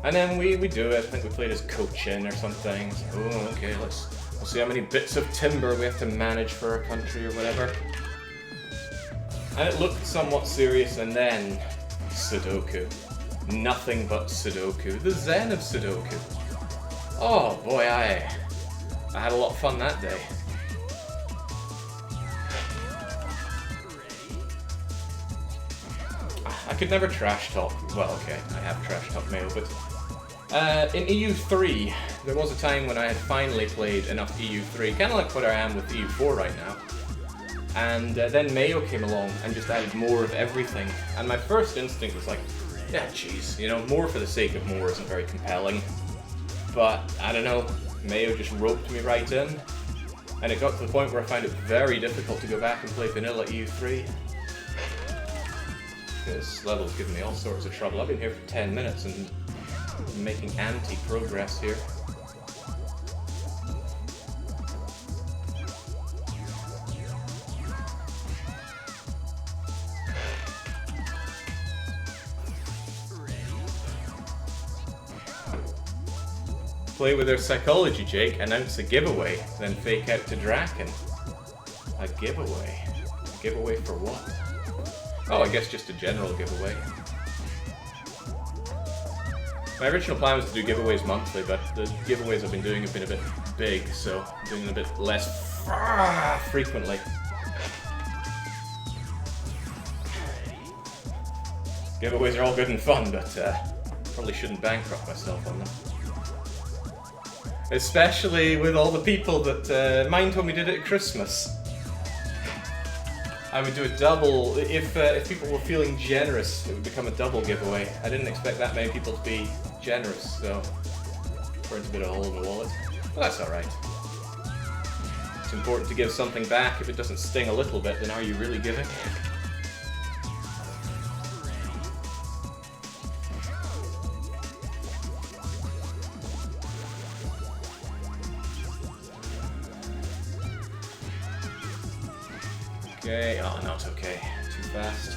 And then we do it. I think we played as Cochin or something. So, oh, okay, let's see how many bits of timber we have to manage for our country or whatever. And it looked somewhat serious, and then Sudoku. Nothing but Sudoku. The zen of Sudoku. Oh boy, I had a lot of fun that day. I could never trash talk. Well, okay, I have trash talk Mayo, but in EU3, there was a time when I had finally played enough EU3, kind of like what I am with EU4 right now. And then Mayo came along and just added more of everything. And my first instinct was like, yeah, jeez, you know, more for the sake of more isn't very compelling. But, I don't know, Mayo just roped me right in. And it got to the point where I found it very difficult to go back and play vanilla EU3. This level's given me all sorts of trouble. I've been here for 10 minutes and making anti-progress here. Play with their psychology, Jake. Announce a giveaway, then fake out to Draken. A giveaway? A giveaway for what? Oh, I guess just a general giveaway. My original plan was to do giveaways monthly, but the giveaways I've been doing have been a bit big, so I'm doing them a bit less frequently. Giveaways are all good and fun, but probably shouldn't bankrupt myself on them. Especially with all the people that mine told me did it at Christmas. I would do a double, if people were feeling generous, it would become a double giveaway. I didn't expect that many people to be generous, so burnt a bit of a hole in the wallet. But that's alright. It's important to give something back. If it doesn't sting a little bit, then are you really giving? Okay, oh no, it's okay. Too fast.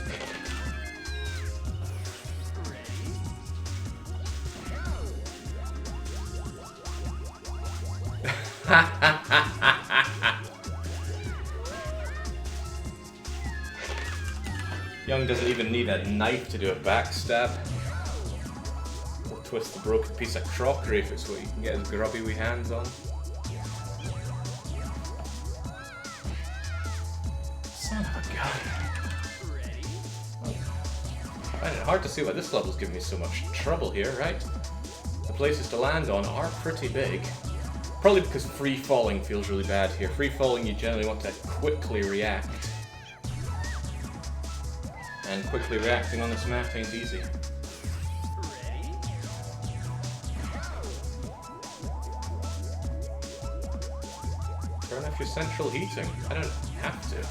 Young doesn't even need a knife to do a backstab. Or twist the broken piece of crockery if it's what you can get his grubby wee hands on. Son of a gun. I find it hard to see why this level's giving me so much trouble here, right? The places to land on are pretty big. Probably because free falling feels really bad here. Free falling, you generally want to quickly react. And quickly reacting on this map ain't easy. Turn off your central heating. I don't have to.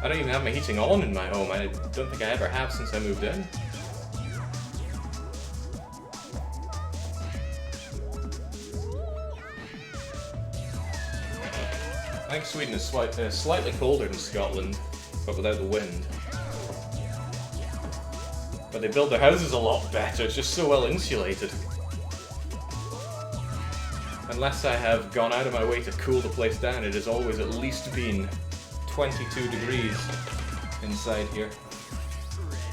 I don't even have my heating on in my home. I don't think I ever have since I moved in. I think Sweden is slightly colder than Scotland, but without the wind. But they build their houses a lot better, it's just so well insulated. Unless I have gone out of my way to cool the place down, it has always at least been 22 degrees inside here.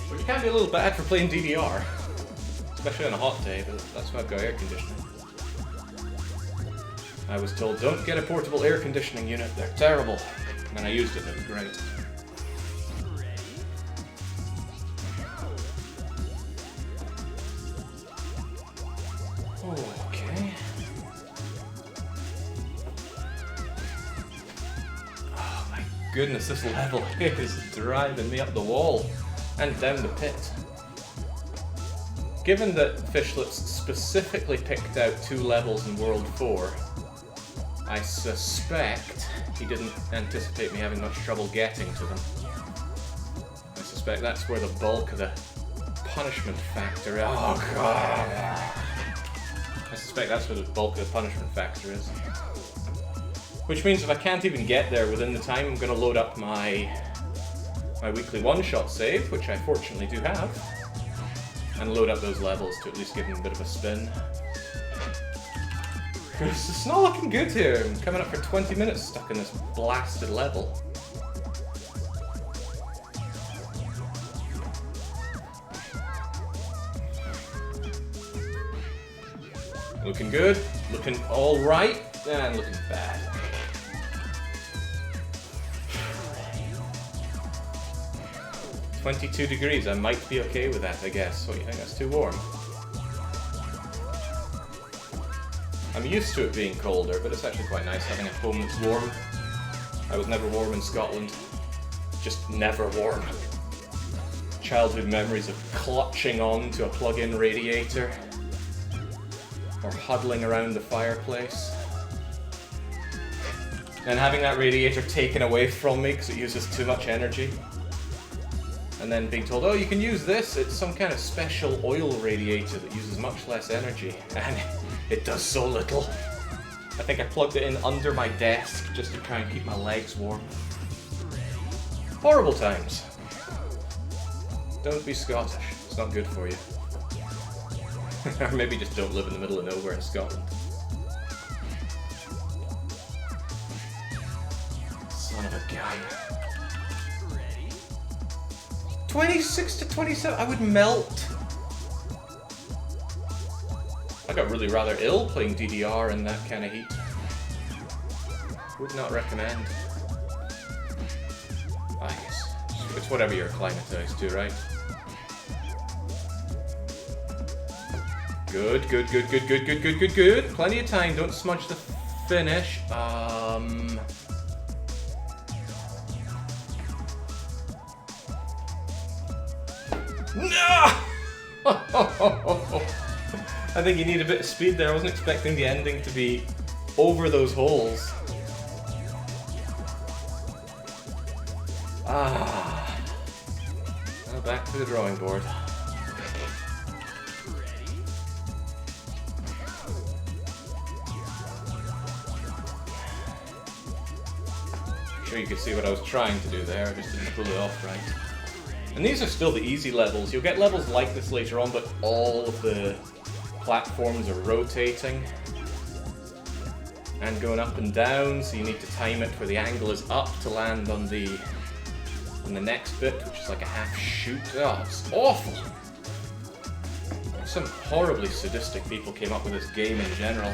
Which can be a little bad for playing DDR. Especially on a hot day, but that's why I've got air conditioning. I was told, don't get a portable air conditioning unit, they're terrible. And I used it and it was great. Okay. Oh my goodness, this level is driving me up the wall and down the pit. Given that Fishlets specifically picked out 2 levels in World 4, I suspect he didn't anticipate me having much trouble getting to them. I suspect that's where the bulk of the punishment factor is. Oh god! I suspect that's where the bulk of the punishment factor is. Which means if I can't even get there within the time, I'm going to load up my weekly one-shot save, which I fortunately do have, and load up those levels to at least give them a bit of a spin. It's not looking good here. I'm coming up for 20 minutes stuck in this blasted level. Looking good, looking alright, and looking bad. "22 degrees, I might be okay with that, I guess. What do you think, that's too warm? I'm used to it being colder, but it's actually quite nice having a home that's warm. I was never warm in Scotland. Just never warm. Childhood memories of clutching on to a plug-in radiator, or huddling around the fireplace, and having that radiator taken away from me because it uses too much energy. And then being told, oh, you can use this, it's some kind of special oil radiator that uses much less energy. And it does so little. I think I plugged it in under my desk just to try and keep my legs warm. Horrible times. Don't be Scottish, it's not good for you. Or maybe just don't live in the middle of nowhere in Scotland. Son of a gun. 26 to 27, I would melt. I got really rather ill playing DDR in that kind of heat. Would not recommend. I guess it's whatever you're acclimatized to, right? Good, good, good, good, good, good, good, good, good. Plenty of time, don't smudge the finish. No! I think you need a bit of speed there. I wasn't expecting the ending to be over those holes. Now back to the drawing board. I'm sure you could see what I was trying to do there. I just didn't pull it off right. And these are still the easy levels. You'll get levels like this later on, but all of the platforms are rotating and going up and down, so you need to time it where the angle is up to land on the next bit, which is like a half shoot. Oh, it's awful! Some horribly sadistic people came up with this game in general.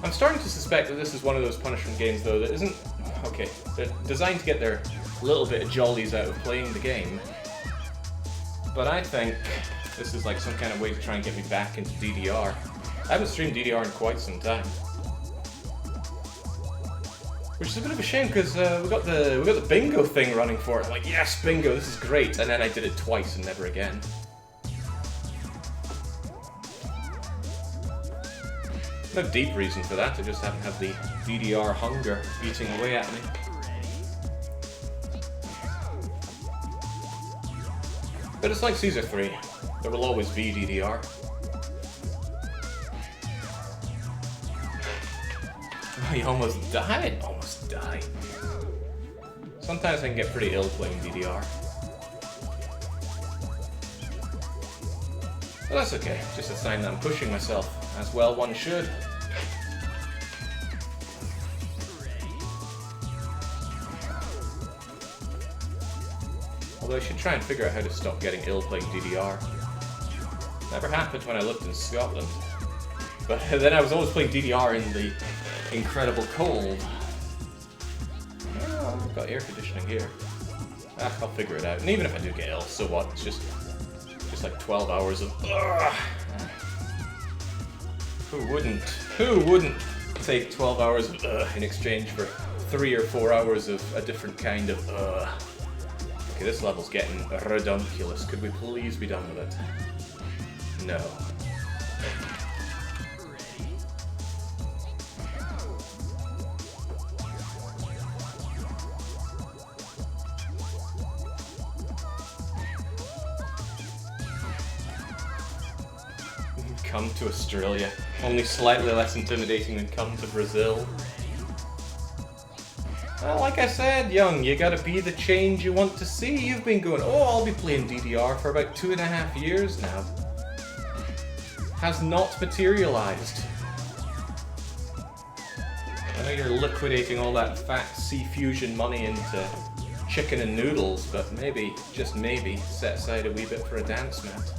I'm starting to suspect that this is one of those punishment games, though, that isn't... Okay, they're designed to get their little bit of jollies out of playing the game. But I think this is like some kind of way to try and get me back into DDR. I haven't streamed DDR in quite some time. Which is a bit of a shame, because we got the bingo thing running for it. I'm like, yes, bingo, this is great. And then I did it twice and never again. No deep reason for that, I just haven't had the DDR hunger eating away at me. But it's like Caesar 3. There will always be DDR. You almost died? Almost died. Sometimes I can get pretty ill playing DDR. But that's okay, just a sign that I'm pushing myself, as well one should. Although I should try and figure out how to stop getting ill playing DDR. Never happened when I lived in Scotland. But then I was always playing DDR in the incredible cold. Oh, I've got air conditioning here. I'll figure it out. And even if I do get ill, so what? It's just like 12 hours of Who wouldn't? Who wouldn't take 12 hours of in exchange for 3 or 4 hours of a different kind of Okay, this level's getting redunculous. Could we please be done with it? No. Come to Australia. Only slightly less intimidating than come to Brazil. Well, like I said, young, you gotta be the change you want to see. You've been going, oh, I'll be playing DDR for about 2.5 years now. Has not materialized. I know you're liquidating all that fat C-Fusion money into chicken and noodles, but maybe, just maybe, set aside a wee bit for a dance mat.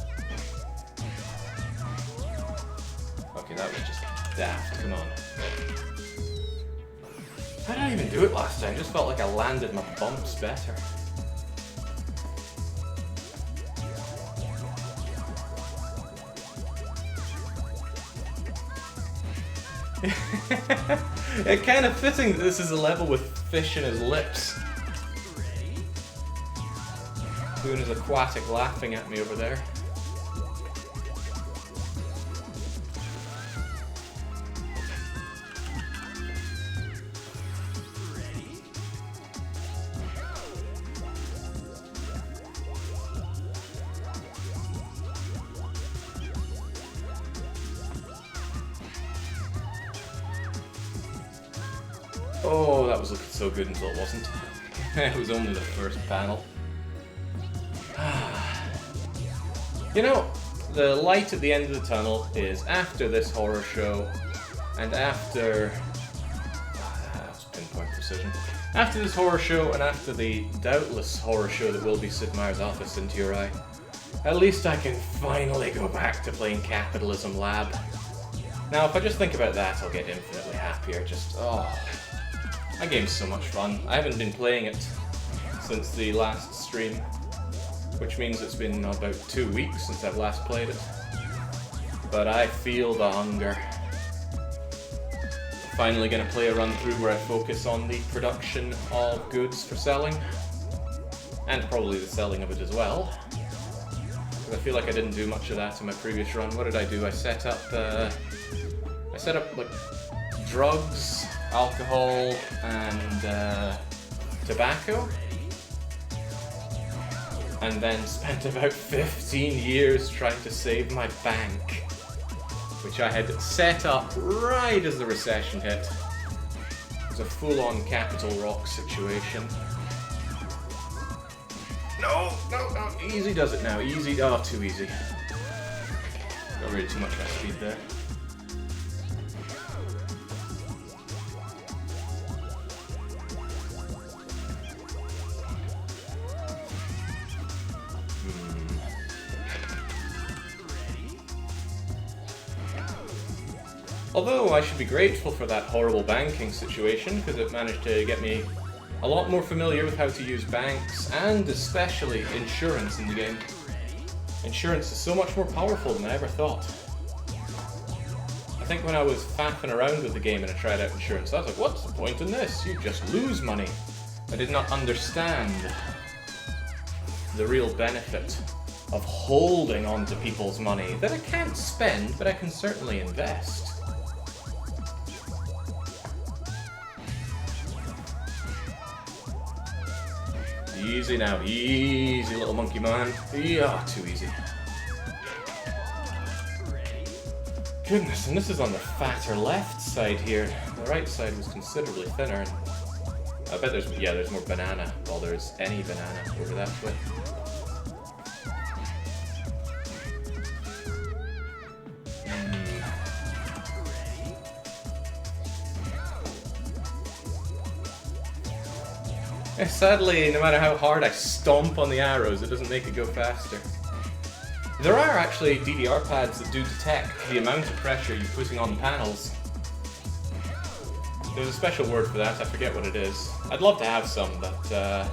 Okay, that was just daft, come on. How did I even do it last time? Just felt like I landed my bumps better. It's kind of fitting that this is a level with fish in his lips. Doing his aquatic laughing at me over there. Oh, that was looking so good until it wasn't. It was only the first panel. You know, the light at the end of the tunnel is after this horror show, and after... that was pinpoint precision. After this horror show, and after the doubtless horror show that will be Sid Meier's Office into your eye, at least I can finally go back to playing Capitalism Lab. Now, if I just think about that, I'll get infinitely happier. Just, oh... that game's so much fun. I haven't been playing it since the last stream, which means it's been about 2 weeks since I've last played it. But I feel the hunger. Finally gonna play a run through where I focus on the production of goods for selling, and probably the selling of it as well. Because I feel like I didn't do much of that in my previous run. What did I do? I set up like drugs, alcohol, and tobacco, and then spent about 15 years trying to save my bank, which I had set up right as the recession hit. It was a full-on Capital Rock situation. No, easy does it now, easy, oh, too easy. Got really too much of my speed there. Although I should be grateful for that horrible banking situation, because it managed to get me a lot more familiar with how to use banks, and especially insurance in the game. Insurance is so much more powerful than I ever thought. I think when I was faffing around with the game and I tried out insurance, I was like, what's the point in this? You just lose money. I did not understand the real benefit of holding on to people's money that I can't spend, but I can certainly invest. Easy now, easy little monkey man. Yeah, too easy. Goodness, and this is on the fatter left side here. The right side was considerably thinner. I bet there's more banana, well there's any banana over that way. Sadly, no matter how hard I stomp on the arrows, it doesn't make it go faster. There are actually DDR pads that do detect the amount of pressure you're putting on panels. There's a special word for that, I forget what it is. I'd love to have some, but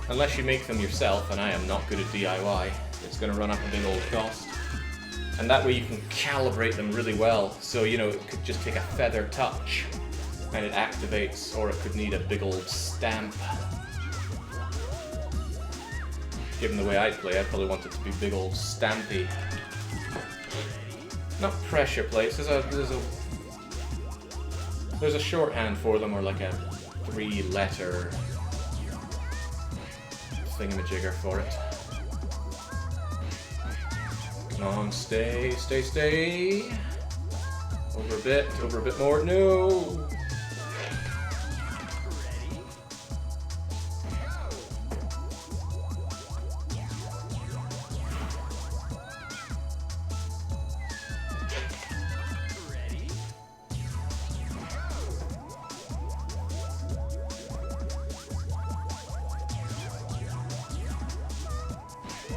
unless you make them yourself, and I am not good at DIY, it's going to run up a big old cost. And that way you can calibrate them really well, so you know, it could just take a feather touch and it activates, or it could need a big old stamp. Given the way I play, I'd probably want it to be big old stampy. Not pressure plates, there's a shorthand for them, or like a 3-letter thingamajigger for it. Come on, stay. Over a bit more, no!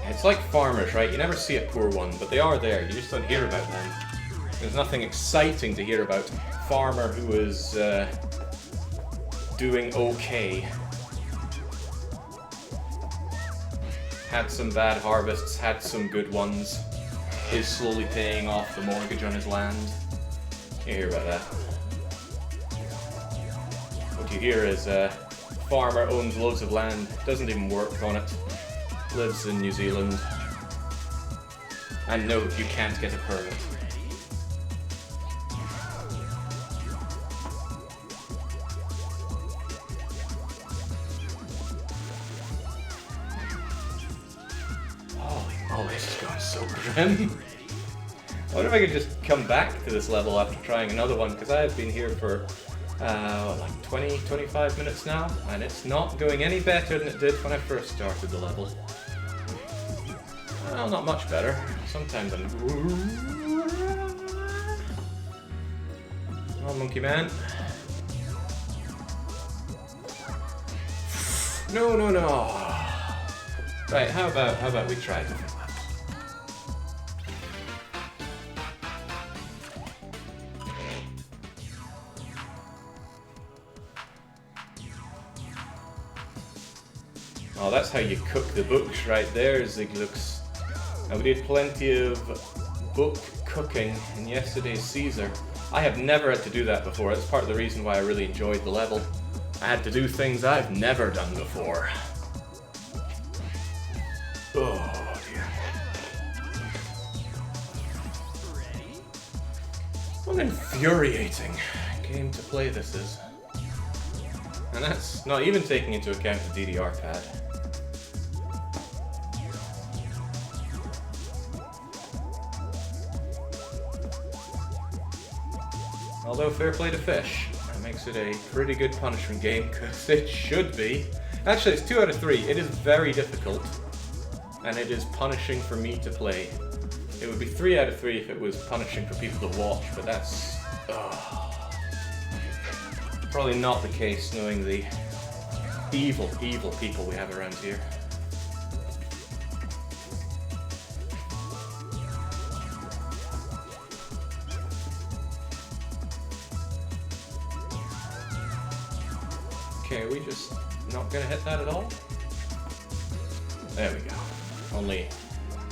It's like farmers, right? You never see a poor one, but they are there. You just don't hear about them. There's nothing exciting to hear about. Farmer who is doing okay. Had some bad harvests, had some good ones. Is slowly paying off the mortgage on his land. You hear about that. What you hear is farmer owns loads of land, doesn't even work on it. Lives in New Zealand. And no, you can't get a permit. Holy moly, this is going so grim. I wonder if I could just come back to this level after trying another one, because I have been here for like 20-25 minutes now, and it's not going any better than it did when I first started the level. Well, not much better. Sometimes I'm... Come on, monkey man. No. Right, how about we try a different level? Oh, that's how you cook the books right there, Ziglux. And we did plenty of book cooking in yesterday's Caesar. I have never had to do that before. That's part of the reason why I really enjoyed the level. I had to do things I've never done before. Oh dear. What an infuriating game to play this is. And that's not even taking into account the DDR pad. Although fair play to Fish, that makes it a pretty good punishment game, because it should be. Actually, it's 2 out of 3. It is very difficult, and it is punishing for me to play. It would be 3 out of 3 if it was punishing for people to watch, but that's probably not the case, knowing the evil people we have around here. Okay, are we just not gonna hit that at all? There we go.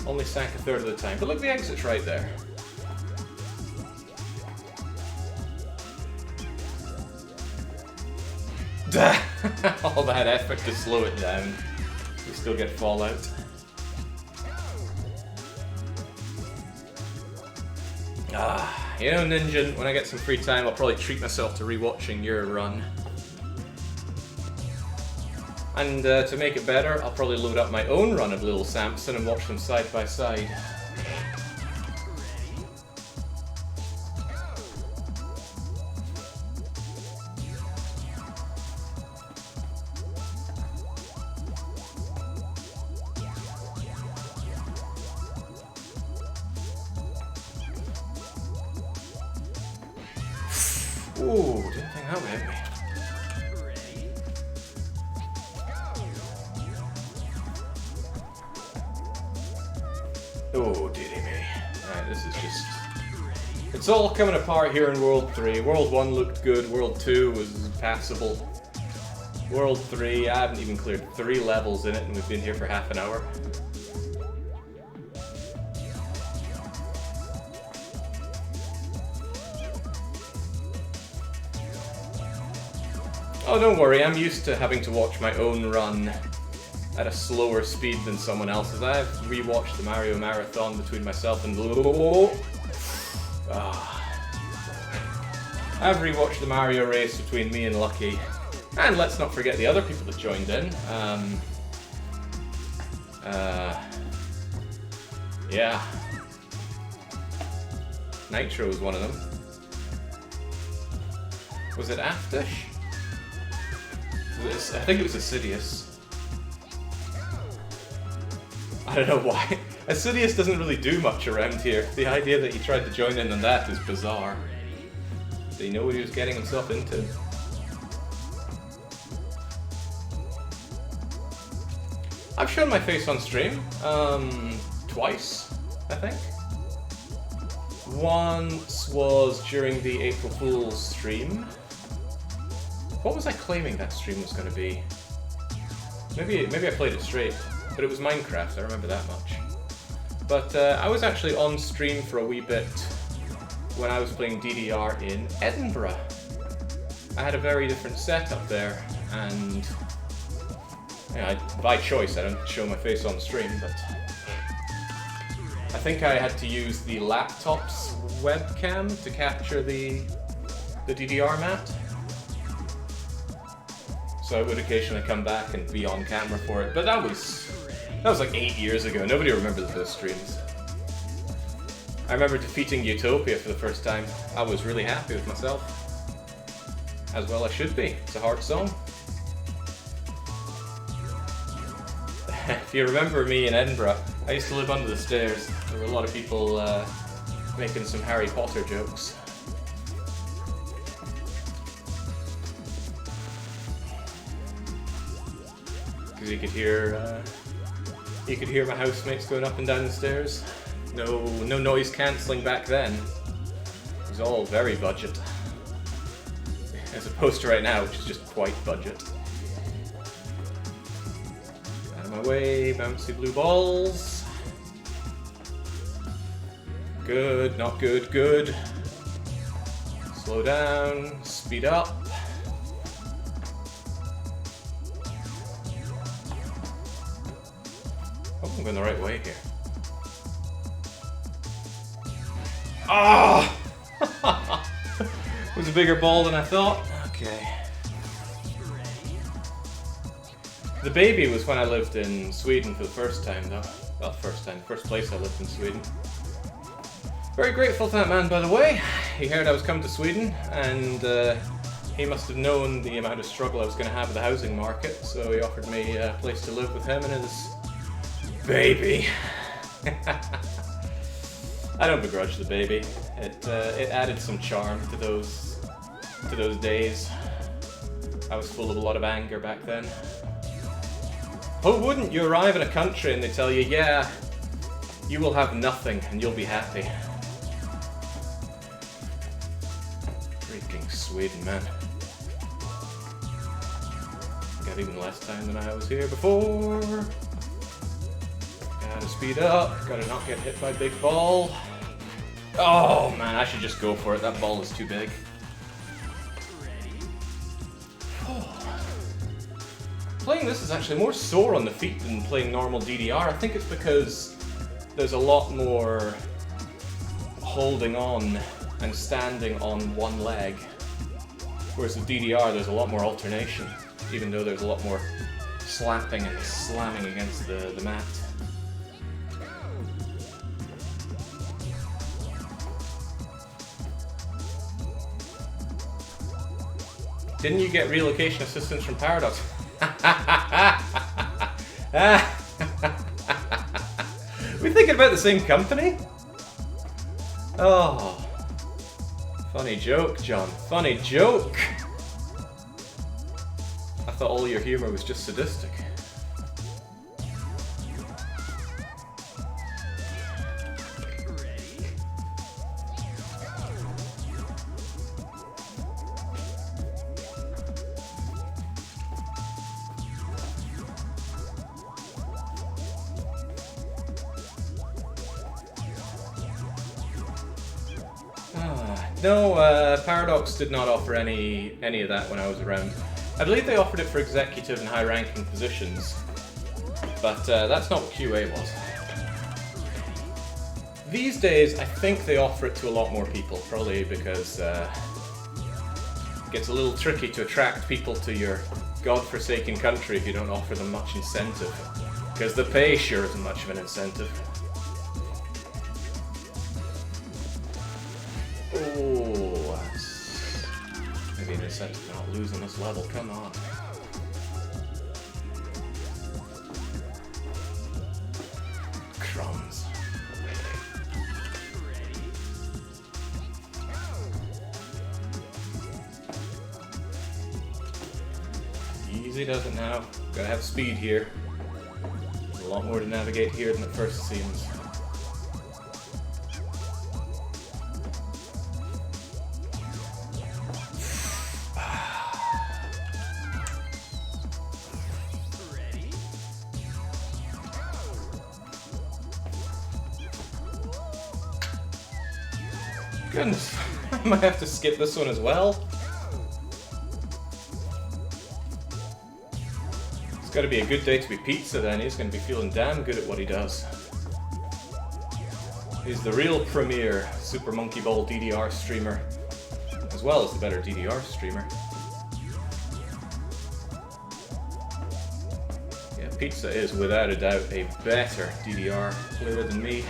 Only sank a third of the time. But look, the exit's right there. All that effort to slow it down. We still get fallout. You know, Ninja, when I get some free time, I'll probably treat myself to rewatching your run. And to make it better, I'll probably load up my own run of Little Samson and watch them side by side. Ooh, didn't think that would hit me. Oh, dearie me. Alright, this is just... It's all coming apart here in World 3. World 1 looked good, World 2 was passable. World 3, I haven't even cleared 3 levels in it and we've been here for half an hour. Oh, don't worry, I'm used to having to watch my own run at a slower speed than someone else's. I've rewatched the Mario Marathon between myself and... I've rewatched the Mario race between me and Lucky. And let's not forget the other people that joined in. Yeah. Nitro was one of them. Was it Aftish? I think it was Assidious. I don't know why. Assidious doesn't really do much around here. The idea that he tried to join in on that is bizarre. Did he know what he was getting himself into? I've shown my face on stream. Twice, I think. Once was during the April Fool's stream. What was I claiming that stream was going to be? Maybe I played it straight, but it was Minecraft, I remember that much. But I was actually on stream for a wee bit when I was playing DDR in Edinburgh. I had a very different setup there, and by choice I don't show my face on stream, but I think I had to use the laptop's webcam to capture the DDR map. So I would occasionally come back and be on camera for it, but that was like 8 years ago. Nobody remembers those streams. I remember defeating Utopia for the first time. I was really happy with myself. As well I should be. It's a hard song. If you remember me in Edinburgh, I used to live under the stairs. There were a lot of people making some Harry Potter jokes. Because you could hear my housemates going up and down the stairs. No noise cancelling back then. It was all very budget. As opposed to right now, which is just quite budget. Out of my way, bouncy blue balls. Good, not good, good. Slow down, speed up. Oh, I'm going the right way here. Ah! It was a bigger ball than I thought. Okay. The baby was when I lived in Sweden for the first time, though. Well, first place I lived in Sweden. Very grateful to that man, by the way. He heard I was coming to Sweden, and he must have known the amount of struggle I was going to have with the housing market, so he offered me a place to live with him and his baby. I don't begrudge the baby. It added some charm to those days. I was full of a lot of anger back then. Who wouldn't? You arrive in a country and they tell you, yeah, you will have nothing and you'll be happy. Freaking Sweden, man. have even less time than I was here before. Gotta speed up, gotta not get hit by big ball. Oh man, I should just go for it, that ball is too big. Playing this is actually more sore on the feet than playing normal DDR. I think it's because there's a lot more holding on and standing on one leg. Whereas with DDR there's a lot more alternation, even though there's a lot more slapping and slamming against the mat. Didn't you get relocation assistance from Paradox? We thinking about the same company? Oh, funny joke, John. Funny joke. I thought all your humor was just sadistic. No, Paradox did not offer any of that when I was around. I believe they offered it for executive and high-ranking positions, but that's not what QA was. These days, I think they offer it to a lot more people, probably because it gets a little tricky to attract people to your godforsaken country if you don't offer them much incentive, because the pay sure isn't much of an incentive. Oh, that's maybe an incentive to not lose on this level, come on. Crumbs. Easy does it now. Gotta have speed here. There's a lot more to navigate here than it first seems. Goodness, I might have to skip this one as well. It's gotta be a good day to be Pizza then, he's gonna be feeling damn good at what he does. He's the real premier Super Monkey Ball DDR streamer, as well as the better DDR streamer. Yeah, Pizza is without a doubt a better DDR player than me.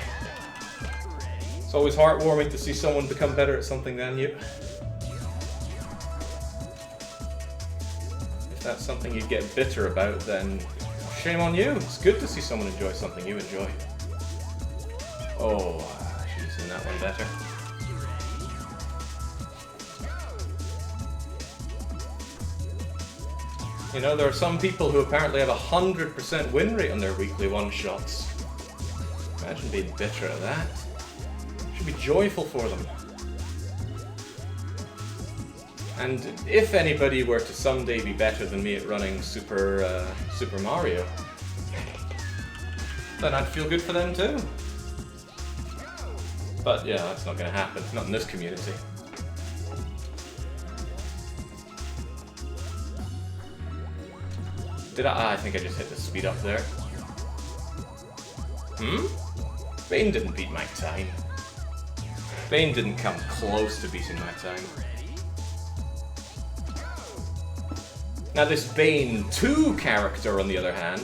It's always heartwarming to see someone become better at something than you. If that's something you get bitter about, then shame on you. It's good to see someone enjoy something you enjoy. Oh, I should have seen that one better. You know, there are some people who apparently have a 100% win rate on their weekly one-shots. Imagine being bitter at that. Be joyful for them. And if anybody were to someday be better than me at running Super Mario, then I'd feel good for them too. But yeah, that's not going to happen. Not in this community. Did I? I think I just hit the speed up there. Bane didn't beat my time. Bane didn't come close to beating my time. Now this Bane 2 character, on the other hand,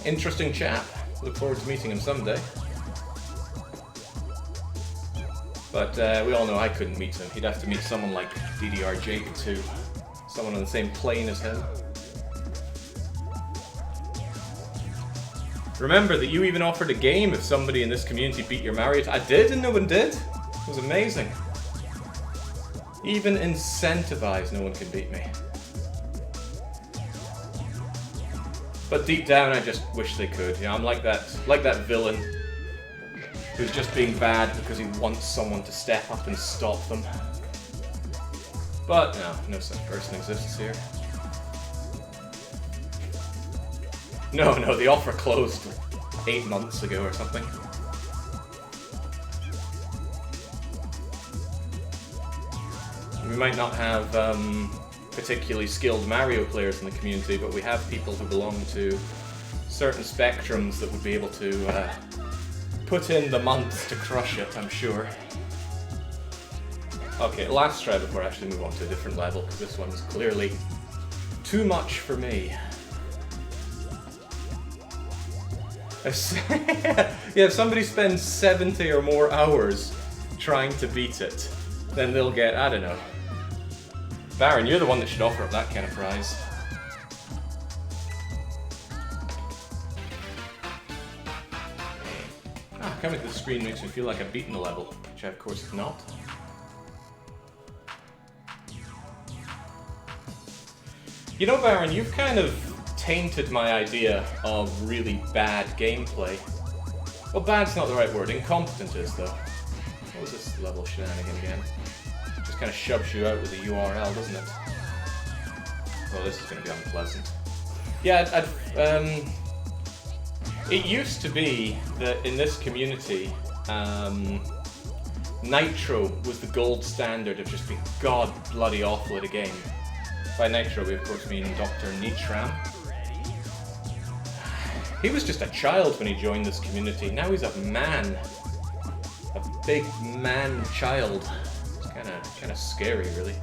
interesting chap. Look forward to meeting him someday. But we all know I couldn't meet him. He'd have to meet someone like DDR Jake 2. Someone on the same plane as him. Remember that you even offered a game if somebody in this community beat your Mario. I did and no one did. It was amazing. Even incentivized, no one can beat me. But deep down I just wish they could. You know, I'm like that villain who's just being bad because he wants someone to step up and stop them. But no such person exists here. No, the offer closed 8 months ago or something. We might not have particularly skilled Mario players in the community, but we have people who belong to certain spectrums that would be able to put in the months to crush it, I'm sure. Okay, last try before I actually move on to a different level, because this one's clearly too much for me. If somebody spends 70 or more hours trying to beat it, then they'll get, I don't know. Baron, you're the one that should offer up that kind of prize. Coming to the screen makes me feel like I've beaten the level, which I of course have not. You know, Baron, you've kind of tainted my idea of really bad gameplay. Well, bad's not the right word, incompetent is though. What was this level shenanigan again? Just kind of shoves you out with a URL, doesn't it? Well, this is going to be unpleasant. Yeah, it used to be that in this community, Nitro was the gold standard of just being god bloody awful at a game. By Nitro, we of course mean Dr. Nitram. He was just a child when he joined this community. Now he's a man. A big man child. It's kind of scary, really.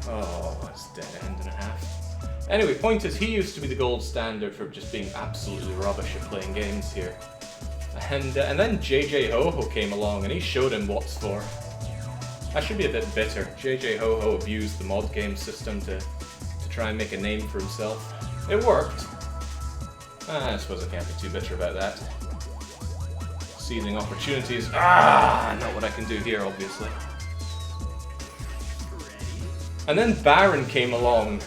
Oh, that's dead end and a half. Anyway, point is, he used to be the gold standard for just being absolutely rubbish at playing games here. And then JJ Ho-Ho came along and he showed him what's for. I should be a bit bitter. JJ Ho-Ho abused the mod game system to try and make a name for himself. It worked. I suppose I can't be too bitter about that. Seizing opportunities. Not what I can do here, obviously. And then Baron came along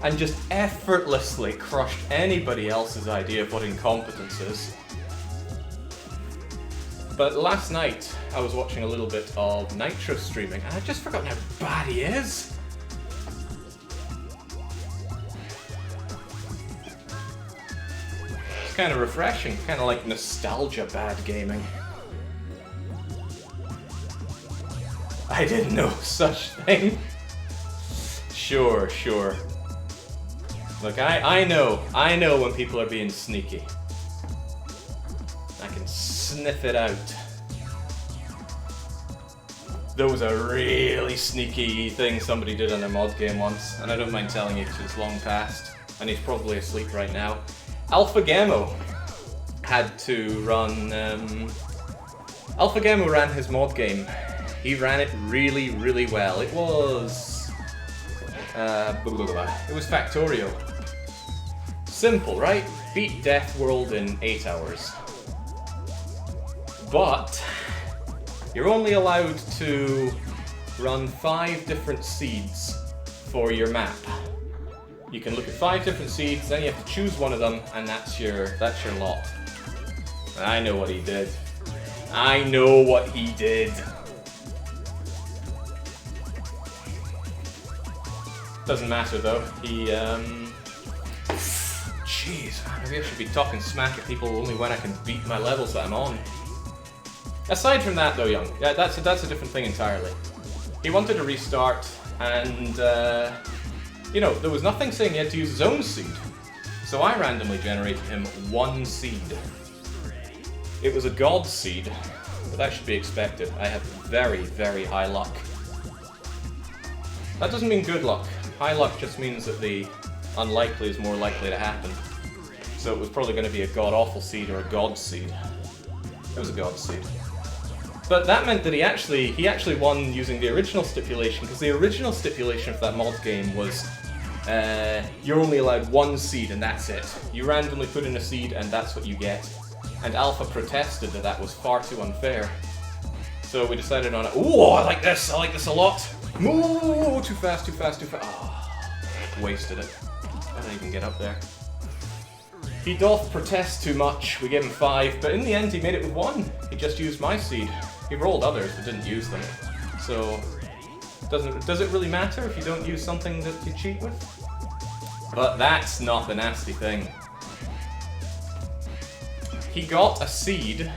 and just effortlessly crushed anybody else's idea of what incompetence is. But last night, I was watching a little bit of Nitro streaming, and I'd just forgotten how bad he is. It's kind of refreshing, kind of like nostalgia bad gaming. I didn't know such thing. Sure. Look, I know when people are being sneaky. I can sniff it out. There was a really sneaky thing somebody did on their mod game once, and I don't mind telling you because it's long past, and he's probably asleep right now. Alpha Gamo had to run... Alpha Gamo ran his mod game. He ran it really, really well. It was... it was Factorio. Simple, right? Beat Death World in 8 hours. But you're only allowed to run 5 different seeds for your map. You can look at 5 different seeds, then you have to choose one of them, and that's your lot. And I know what he did. I know what he did. Doesn't matter though. He jeez, maybe I should be talking smack at people only when I can beat my levels that I'm on. Aside from that though, Young, yeah, that's a different thing entirely. He wanted to restart, and you know, there was nothing saying he had to use his own seed. So I randomly generated him 1 seed. It was a god seed, but that should be expected. I have very, very high luck. That doesn't mean good luck. High luck just means that the unlikely is more likely to happen. So it was probably going to be a god-awful seed or a god seed. It was a god seed. But that meant that he actually won using the original stipulation, because the original stipulation for that mod game was you're only allowed 1 seed and that's it. You randomly put in a seed and that's what you get. And Alpha protested that that was far too unfair. So we decided on it. Ooh, I like this a lot. Ooh, too fast. Oh, wasted it. I didn't even get up there. He doth protest too much. We gave him 5, but in the end he made it with 1. He just used my seed. He rolled others but didn't use them. So, does it really matter if you don't use something that you cheat with? But that's not the nasty thing. He got a seed,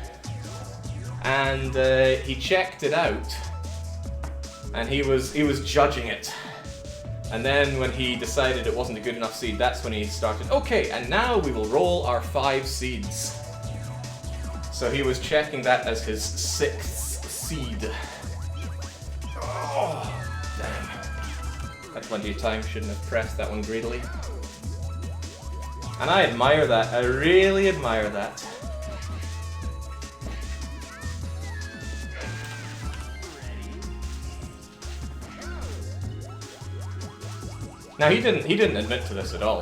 and he checked it out, and he was judging it. And then when he decided it wasn't a good enough seed, that's when he started, okay, and now we will roll our 5 seeds. So he was checking that as his 6th seed. Oh, damn. Had plenty of time, shouldn't have pressed that one greedily. And I admire that, I really admire that. Now he didn't admit to this at all.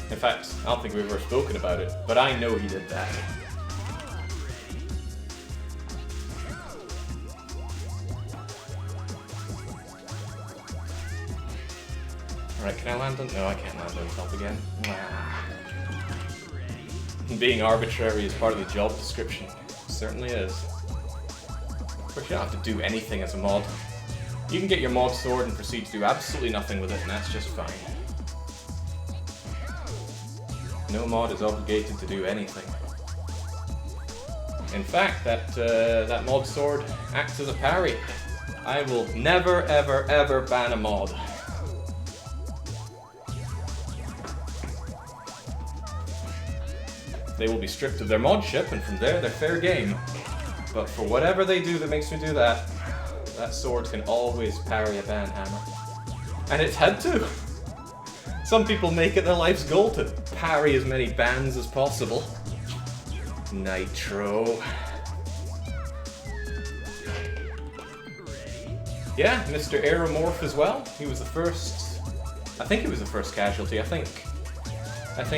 In fact, I don't think we've ever spoken about it, but I know he did that. Alright, can I land on? No, I can't land on top again. Being arbitrary is part of the job description. It certainly is. Of course, you don't have to do anything as a mod. You can get your mod sword and proceed to do absolutely nothing with it, and that's just fine. No mod is obligated to do anything. In fact, that mod sword acts as a parry. I will never, ever, ever ban a mod. They will be stripped of their modship, and from there, they're fair game. But for whatever they do that makes me do that, that sword can always parry a ban hammer. And it's had to. Some people make it their life's goal to parry as many bans as possible. Nitro. Yeah, Mr. Aeromorph as well. He was the first... I think he was the first casualty. I think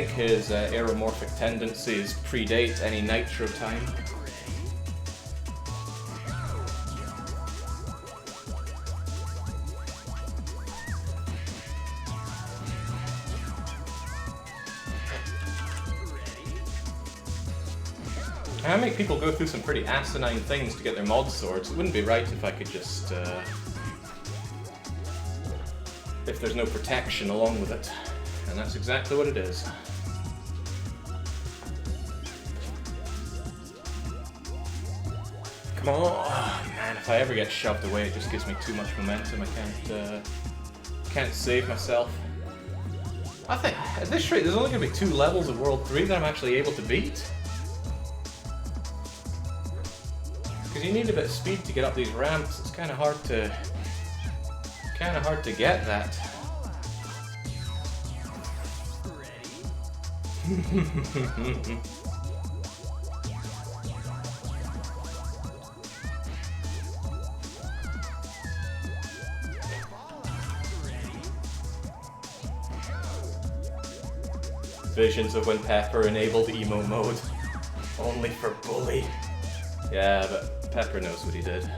his aeromorphic tendencies predate any Nitro time. I make people go through some pretty asinine things to get their mod swords. It wouldn't be right if I could just... if there's no protection along with it. And that's exactly what it is. Come on! Oh, man, if I ever get shoved away, it just gives me too much momentum. I can't save myself. I think, at this rate, there's only going to be 2 levels of World 3 that I'm actually able to beat. Because you need a bit of speed to get up these ramps. It's kind of hard to get that. Visions of when Pepper enabled emo mode. Only for Bully. Yeah, but Pepper knows what he did.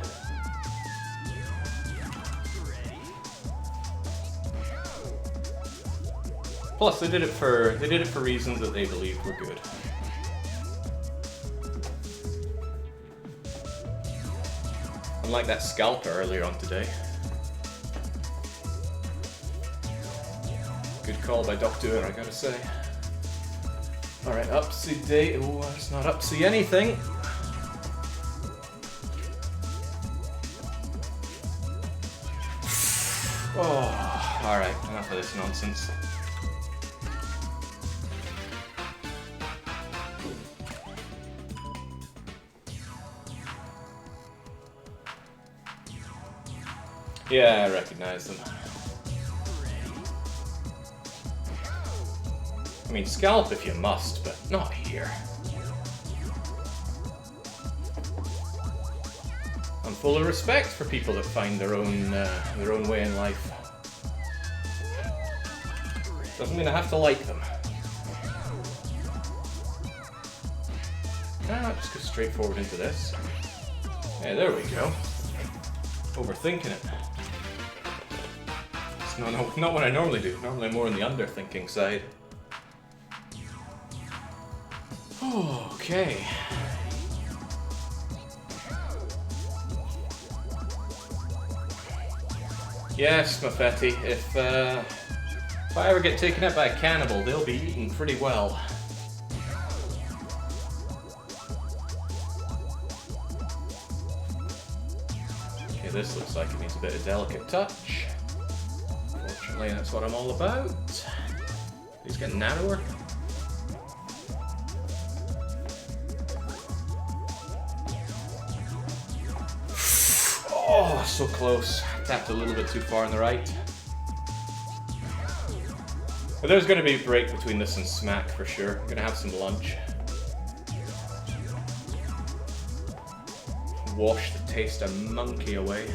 Plus, they did it for reasons that they believed were good. Unlike that scalper earlier on today. Good call by Doctor, I gotta say. Alright, upsy day. Oh, it's not upsy anything. Oh, alright, enough of this nonsense. Yeah, I recognize them. I mean, scalp if you must, but not here. I'm full of respect for people that find their own way in life. Doesn't mean I have to like them. Ah, just go straight forward into this. Yeah, there we go. Overthinking it. It's not what I normally do. Normally I'm more on the underthinking side. Okay. Yes, Mafetti, If I ever get taken out by a cannibal, they'll be eaten pretty well. Okay, this looks like it needs a bit of delicate touch. Fortunately, that's what I'm all about. These get narrower. Oh, so close. Tapped a little bit too far on the right. But there's going to be a break between this and Smack for sure. I'm going to have some lunch. Wash the taste of monkey away.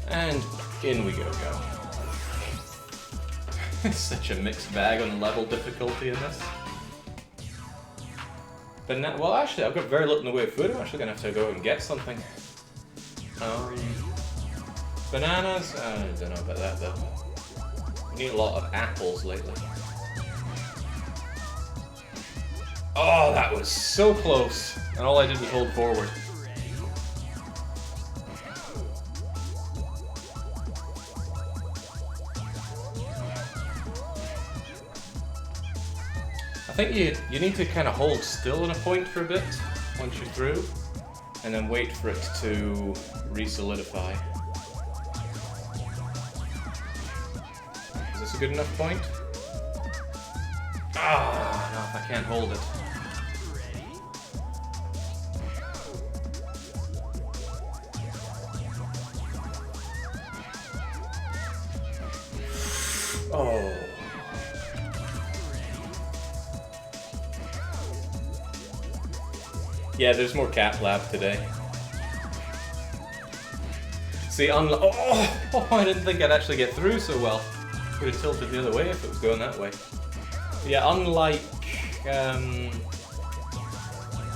And in we go. It's such a mixed bag on level difficulty in this. But now, well, actually, I've got very little in the way of food. I'm actually going to have to go and get something. Bananas? I don't know about that, though. I need a lot of apples lately. Oh, that was so close. And all I did was hold forward. I think you need to kind of hold still on a point for a bit once you're through, and then wait for it to re-solidify. Is this a good enough point? Ah, no, I can't hold it. Oh. Yeah, there's more Cat Lab today. See, oh, I didn't think I'd actually get through so well. Would have tilted the other way if it was going that way. Yeah,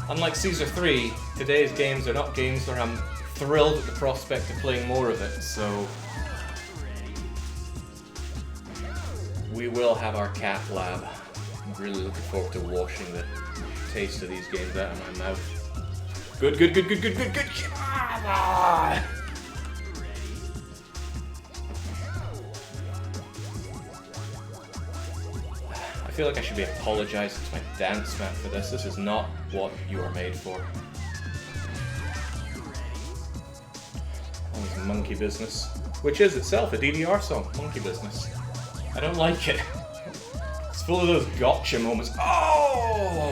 unlike Caesar 3, today's games are not games where I'm thrilled at the prospect of playing more of it, so we will have our Cat Lab. I'm really looking forward to washing the taste of these games out of my mouth. Good. Ah! I feel like I should be apologizing to my dance mat for this. This is not what you are made for. That was monkey business. Which is itself a DDR song, monkey business. I don't like it. It's full of those gotcha moments. Oh!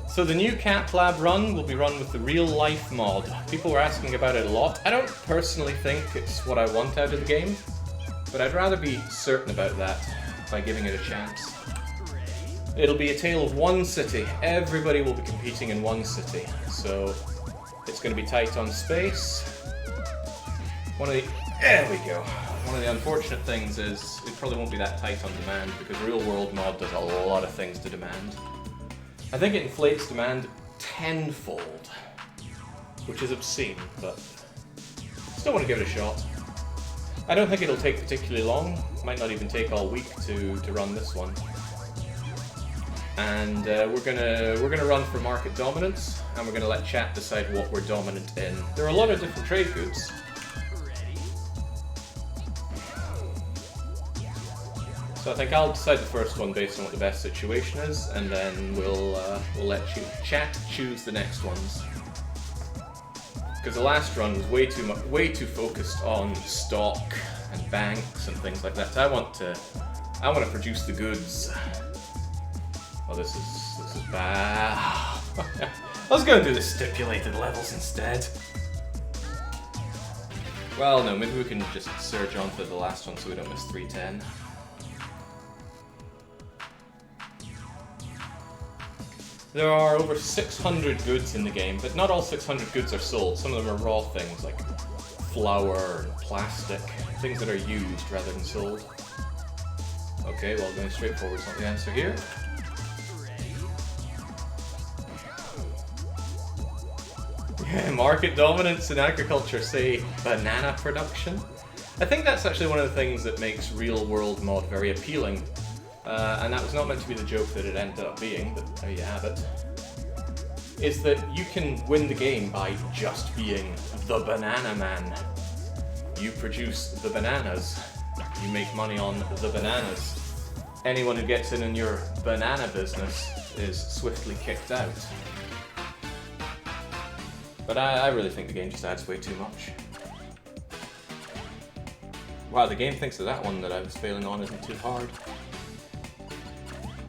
So the new Cat Lab run will be run with the real life mod. People were asking about it a lot. I don't personally think it's what I want out of the game, but I'd rather be certain about that by giving it a chance. It'll be a tale of one city. Everybody will be competing in one city, so it's going to be tight on space. There we go. One of the unfortunate things is it probably won't be that tight on demand because Real World mod does a lot of things to demand. I think it inflates demand tenfold, which is obscene, but still want to give it a shot. I don't think it'll take particularly long. Might not even take all week to run this one. And we're gonna run for market dominance, and we're gonna let chat decide what we're dominant in. There are a lot of different trade goods. So I think I'll decide the first one based on what the best situation is, and then we'll let chat choose the next ones. Because the last run was way too focused on stock and banks and things like that. I want to produce the goods. Oh, this is bad. Let's go and do the stipulated levels instead. Well, no, maybe we can just surge on to the last one so we don't miss 310. There are over 600 goods in the game, but not all 600 goods are sold. Some of them are raw things like flour and plastic, things that are used rather than sold. Okay, well, going straight forward is not the answer here. Market dominance in agriculture, say banana production. I think that's actually one of the things that makes real-world mod very appealing. And that was not meant to be the joke that it ended up being, but there you have it. Is that you can win the game by just being the banana man. You produce the bananas. You make money on the bananas. Anyone who gets in your banana business is swiftly kicked out. But I really think the game just adds way too much. Wow, the game thinks that one that I was failing on isn't too hard.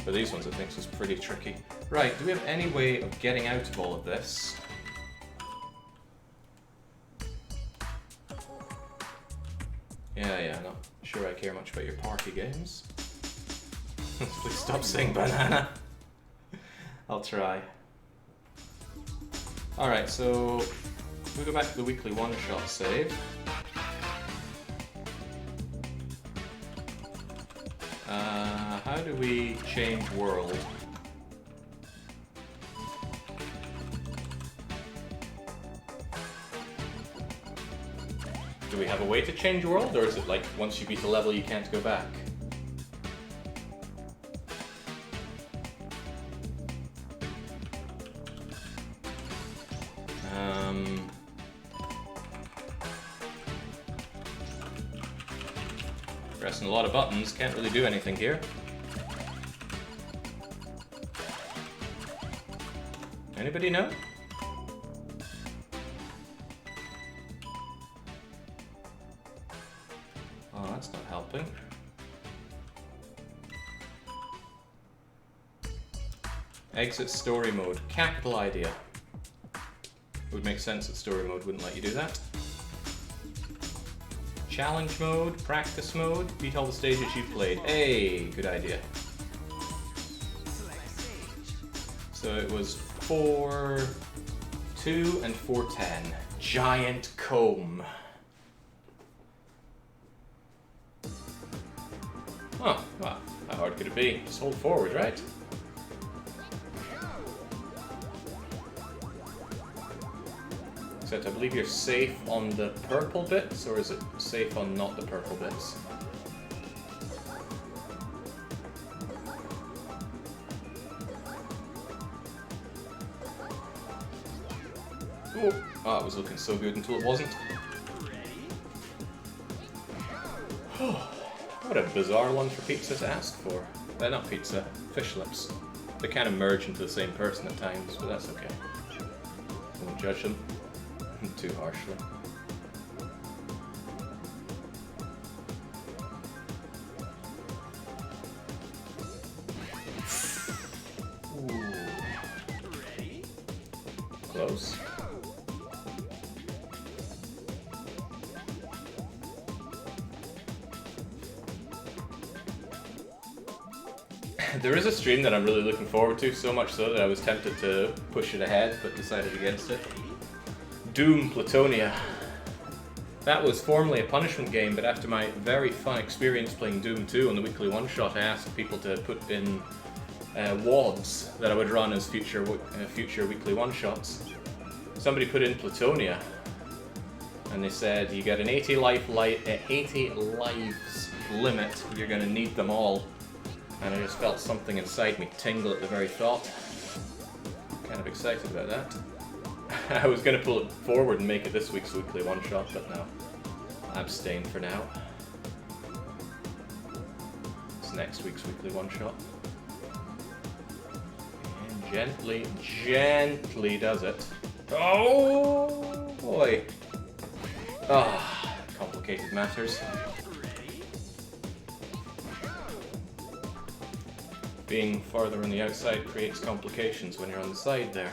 But these ones it thinks is pretty tricky. Right, do we have any way of getting out of all of this? Yeah, not sure I care much about your party games. Please stop saying banana. I'll try. Alright, so we go back to the weekly one-shot save. How do we change world? Do we have a way to change world, or is it like once you beat the level you can't go back? Pressing a lot of buttons, can't really do anything here. Anybody know? Oh, that's not helping. Exit story mode. Capital idea. It would make sense that story mode wouldn't let you do that. Challenge mode, practice mode, beat all the stages you've played. Hey, good idea. So it was 4-2 and 4-10. Giant comb. Oh, well, how hard could it be? Just hold forward, right? Except I believe you're safe on the purple bits, or is it safe on not the purple bits? Oh, it was looking so good until it wasn't. What a bizarre one for pizza to ask for. Not pizza, fish lips. They kind of merge into the same person at times, but that's okay. Won't judge them too harshly. Ooh. Close. There is a stream that I'm really looking forward to, so much so that I was tempted to push it ahead, but decided against it. Doom Plutonia. That was formerly a punishment game, but after my very fun experience playing Doom 2 on the weekly one-shot, I asked people to put in WODs that I would run as future weekly one-shots. Somebody put in Plutonia, and they said, you get an 80 lives limit, you're going to need them all. And I just felt something inside me tingle at the very thought. Kind of excited about that. I was going to pull it forward and make it this week's weekly one-shot, but no. Abstain for now. It's next week's weekly one-shot. And gently, gently does it. Oh boy. Ah, complicated matters. Being farther on the outside creates complications when you're on the side there.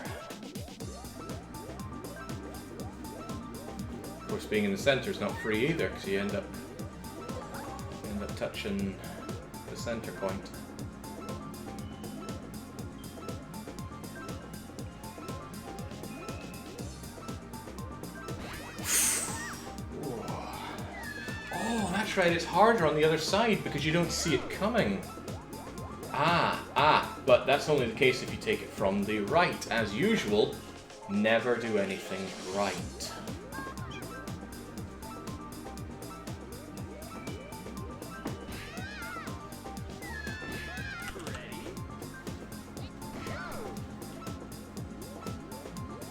Of course, being in the center is not free either, because you end up touching the center point. Oh, that's right, it's harder on the other side because you don't see it coming. But that's only the case if you take it from the right. As usual, never do anything right.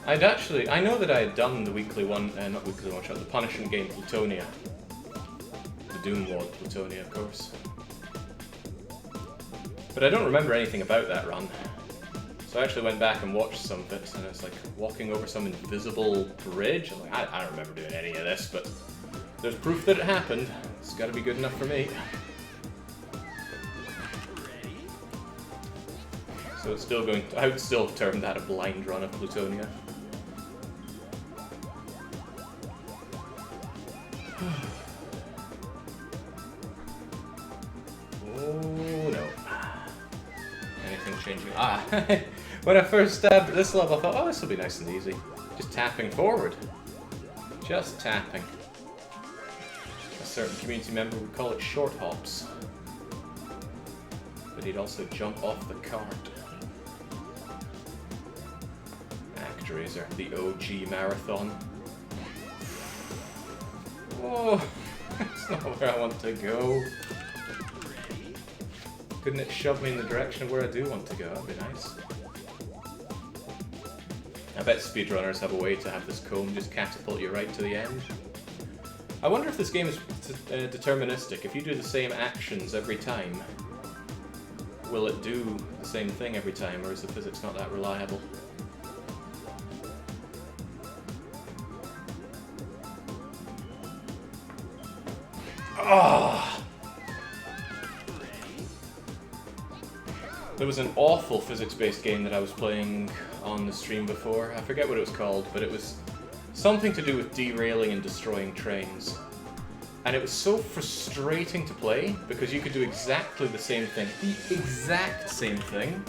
I know that I had done the weekly one, not weekly one shot, the punishment game Plutonia. The Doom Wad Plutonia, of course. But I don't remember anything about that run. So I actually went back and watched some of it, and it's like walking over some invisible bridge. I'm like, I don't remember doing any of this, but there's proof that it happened. It's gotta be good enough for me. So it's still going to, I would still term that a blind run of Plutonia. Oh no. Anything changing? Ah! When I first stabbed at this level, I thought, oh, this will be nice and easy. Just tapping forward. Just tapping. A certain community member would call it short hops. But he'd also jump off the cart. Actraiser, the OG marathon. Oh, that's not where I want to go. Couldn't it shove me in the direction of where I do want to go? That'd be nice. I bet speedrunners have a way to have this comb just catapult you right to the end. I wonder if this game is deterministic. If you do the same actions every time, will it do the same thing every time, or is the physics not that reliable? Oh! There was an awful physics-based game that I was playing on the stream before. I forget what it was called, but it was something to do with derailing and destroying trains. And it was so frustrating to play, because you could do exactly the same thing, the exact same thing,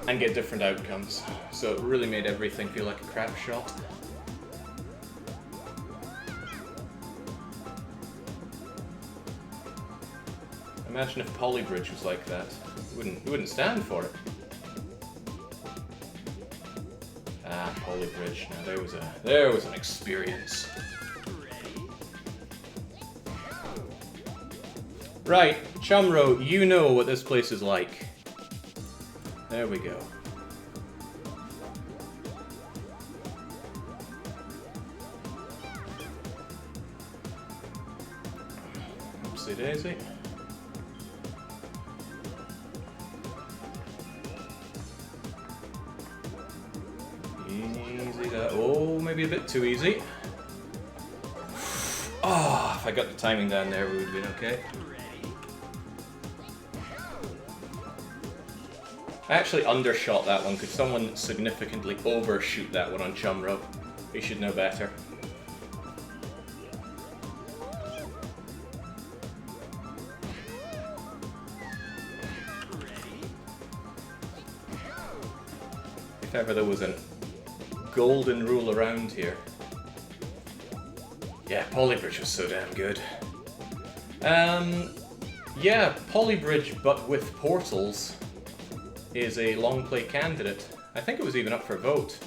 and get different outcomes. So it really made everything feel like a crap shot. Imagine if Polybridge was like that. It wouldn't stand for it. Ah, Polybridge. Now there was an experience. Right, Chumro, you know what this place is like. There we go. Oopsie daisy. Oh, maybe a bit too easy. Oh, if I got the timing down there, we would have been okay. I actually undershot that one. Could someone significantly overshoot that one on Chumro? He should know better. If ever there was a golden rule around here. Yeah, Polybridge was so damn good. Yeah, Polybridge, but with portals, is a long play candidate. I think it was even up for vote.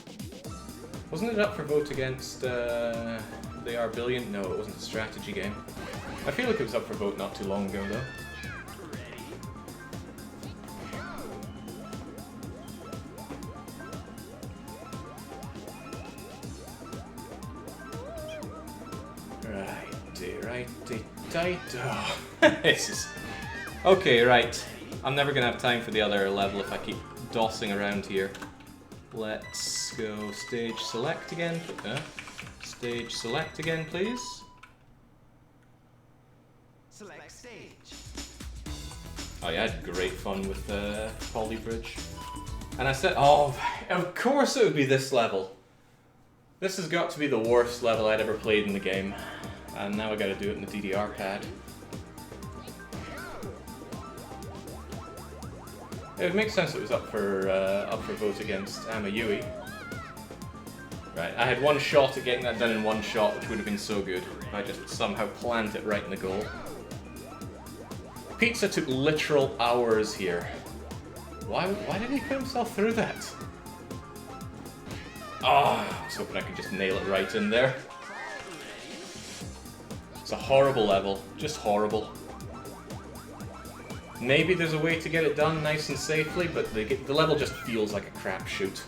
Wasn't it up for vote against They Are Billion? No, it wasn't a strategy game. I feel like it was up for vote not too long ago, though. Oh, this is... Okay, right. I'm never gonna have time for the other level if I keep dossing around here. Let's go stage select again. Stage select again, please. Select stage. Oh yeah, I had great fun with Polybridge. And I said, oh, of course it would be this level. This has got to be the worst level I'd ever played in the game. And now I gotta do it in the DDR pad. It would make sense it was up for vote against Amayui. Right, I had one shot at getting that done in one shot, which would have been so good if I just somehow planned it right in the goal. Pizza took literal hours here. Why did he put himself through that? Ah, I was hoping I could just nail it right in there. It's a horrible level, just horrible. Maybe there's a way to get it done nice and safely, but the level just feels like a crapshoot.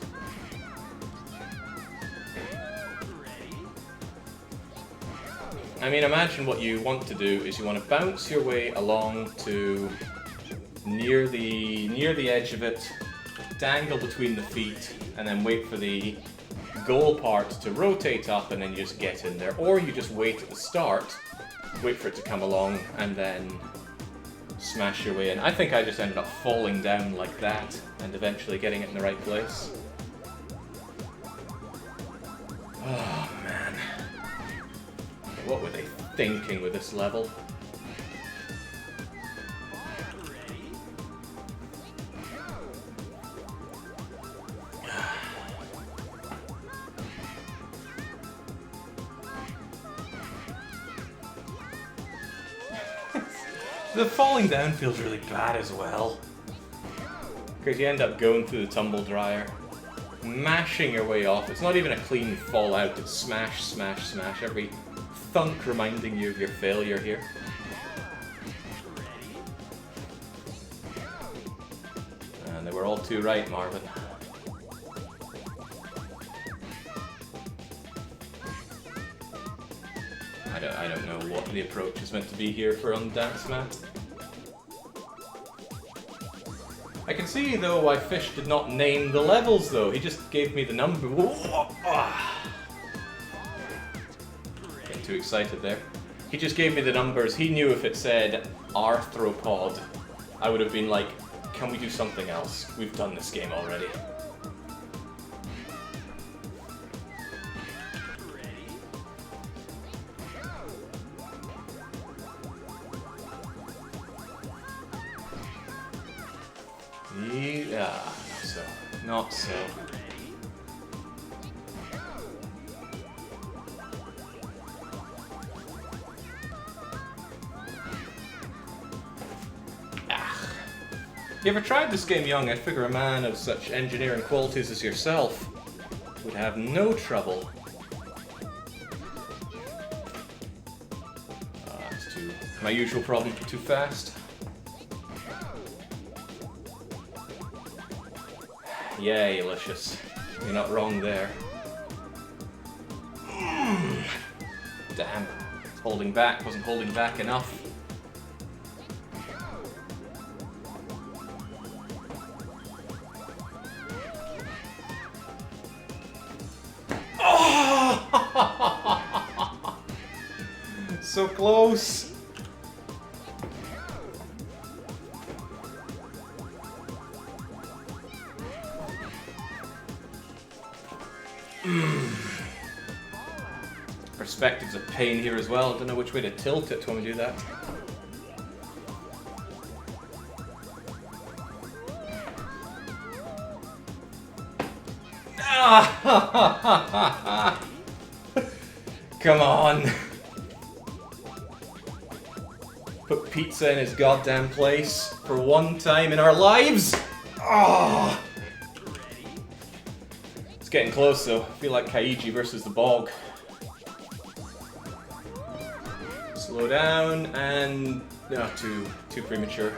I mean, imagine what you want to do is you want to bounce your way along to near the edge of it, dangle between the feet, and then wait for the goal part to rotate up, and then you just get in there. Or you just wait at the start, wait for it to come along, and then smash your way in. I think I just ended up falling down like that, and eventually getting it in the right place. Oh man. What were they thinking with this level? The falling down feels really bad as well. Because you end up going through the tumble dryer, mashing your way off. It's not even a clean fall out, it's smash, smash, smash. Every thunk reminding you of your failure here. And they were all too right, Marvin. I don't know what the approach is meant to be here for on the dance mat. I can see though why Fish did not name the levels though. He just gave me the number. Getting too excited there. He just gave me the numbers. He knew if it said arthropod, I would have been like, can we do something else? We've done this game already. Yeah, not so. Not so. You ever tried this game young? I figure a man of such engineering qualities as yourself would have no trouble. It's too... my usual problem, too fast. Yay, delicious. You're not wrong there. Damn. Holding back, wasn't holding back enough. Oh! So close. Perspective's a pain here as well. I don't know which way to tilt it when we do that. Come on. Put pizza in his goddamn place for one time in our lives. Oh. It's getting close though. I feel like Kaiji versus the Bog. Slow down and no, too premature.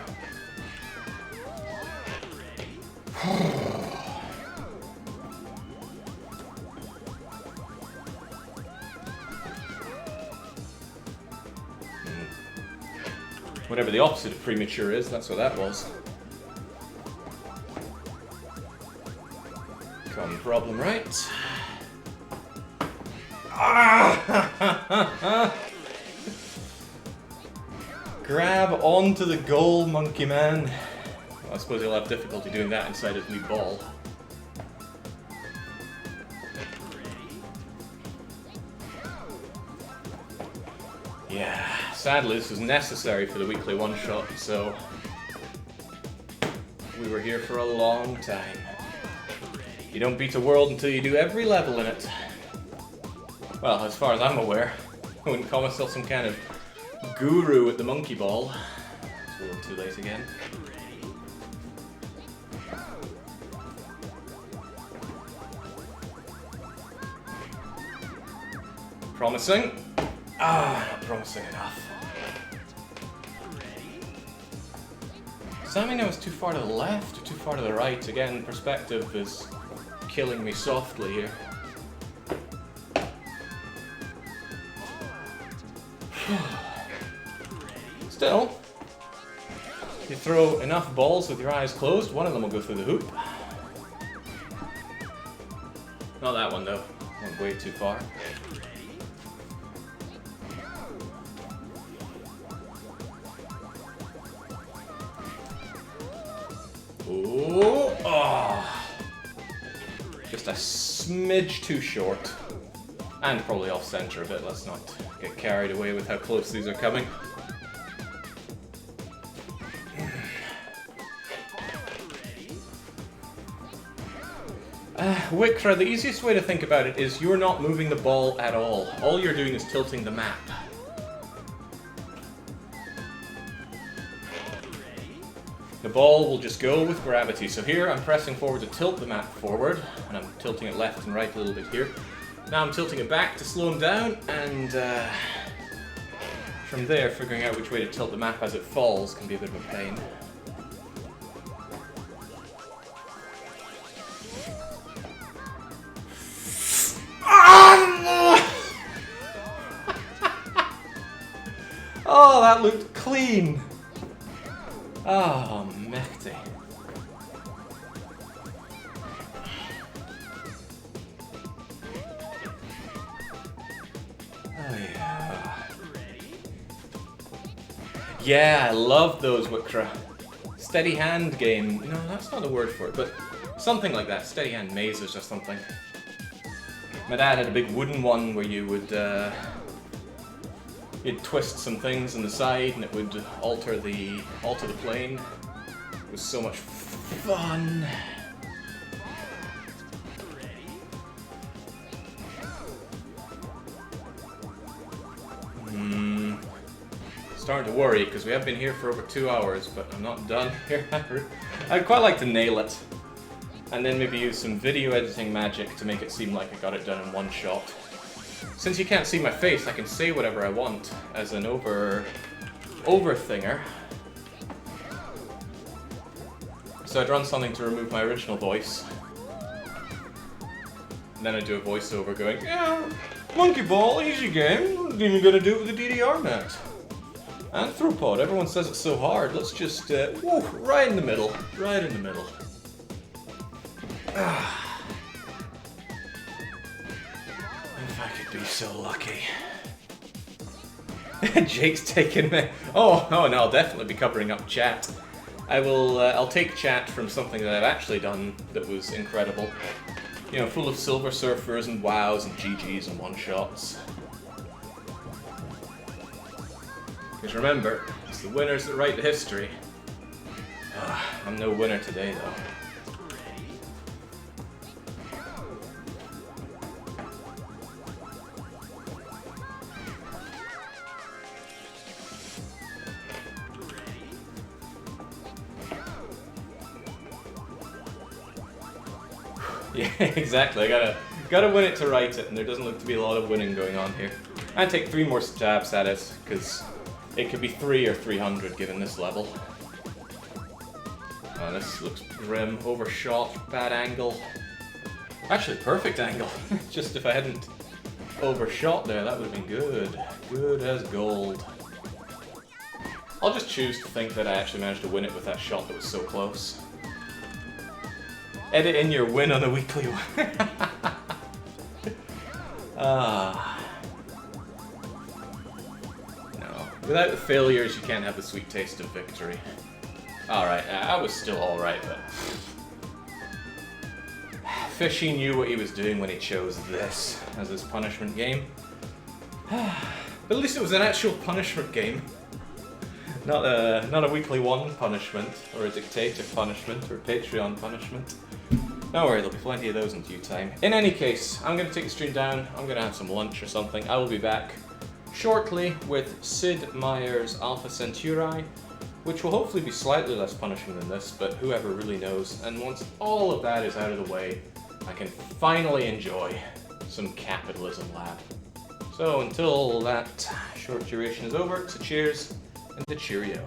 Whatever the opposite of premature is, that's what that was. Common problem, right? Grab onto the goal, monkey man. Well, I suppose he'll have difficulty doing that inside his wee ball. Yeah, sadly this was necessary for the weekly one-shot, so we were here for a long time. You don't beat a world until you do every level in it. Well, as far as I'm aware, I wouldn't call myself some kind of guru at the monkey ball. It's a little too late again. Promising. Not promising enough. Does that mean I was too far to the left or too far to the right? Again, perspective is killing me softly here. Still, if you throw enough balls with your eyes closed, one of them will go through the hoop. Not that one though, went way too far. Ooh, oh. Just a smidge too short. And probably off center a bit, let's not get carried away with how close these are coming. Wikra, the easiest way to think about it is you're not moving the ball at all. All you're doing is tilting the map. The ball will just go with gravity. So here I'm pressing forward to tilt the map forward, and I'm tilting it left and right a little bit here. Now I'm tilting it back to slow him down, and from there figuring out which way to tilt the map as it falls can be a bit of a pain. Oh, that looked clean! Oh, mächtig. Oh, yeah. Yeah, I love those Wikra. Steady hand game. No, that's not the word for it, but something like that. Steady hand mazes or something. My dad had a big wooden one where you would, you'd twist some things on the side and it would alter the plane. It was so much fun. Starting to worry because we have been here for over 2 hours, but I'm not done here. I'd quite like to nail it. And then maybe use some video editing magic to make it seem like I got it done in one shot. Since you can't see my face, I can say whatever I want as an over-thinger. So I'd run something to remove my original voice. And then I'd do a voiceover going, yeah, Monkey Ball, easy game, not even gonna do it with the DDR net. Anthropod, everyone says it's so hard, let's just, woo, right in the middle, right in the middle. If I could be so lucky. Jake's taking me. Oh no, I'll definitely be covering up chat. I'll take chat from something that I've actually done that was incredible. You know, full of Silver Surfers and wows and GGs and one-shots. Because remember, it's the winners that write the history. I'm no winner today though. Yeah, exactly. I gotta win it to write it, and there doesn't look to be a lot of winning going on here. I'd take 3 more stabs at it, because it could be 3 or 300 given this level. Oh, this looks grim, overshot, bad angle. Actually, perfect angle. Just if I hadn't overshot there, that would have been good. Good as gold. I'll just choose to think that I actually managed to win it with that shot that was so close. Edit in your win on a weekly one. No. Without the failures, you can't have the sweet taste of victory. Alright, I was still alright, but... Fishy knew what he was doing when he chose this as his punishment game. But at least it was an actual punishment game. Not a weekly one punishment, or a dictator punishment, or a Patreon punishment. Don't worry, there'll be plenty of those in due time. In any case, I'm going to take the stream down, I'm going to have some lunch or something. I will be back shortly with Sid Meier's Alpha Centauri, which will hopefully be slightly less punishing than this, but whoever really knows. And once all of that is out of the way, I can finally enjoy some Capitalism Lab. So until that short duration is over, it's a cheers and a cheerio.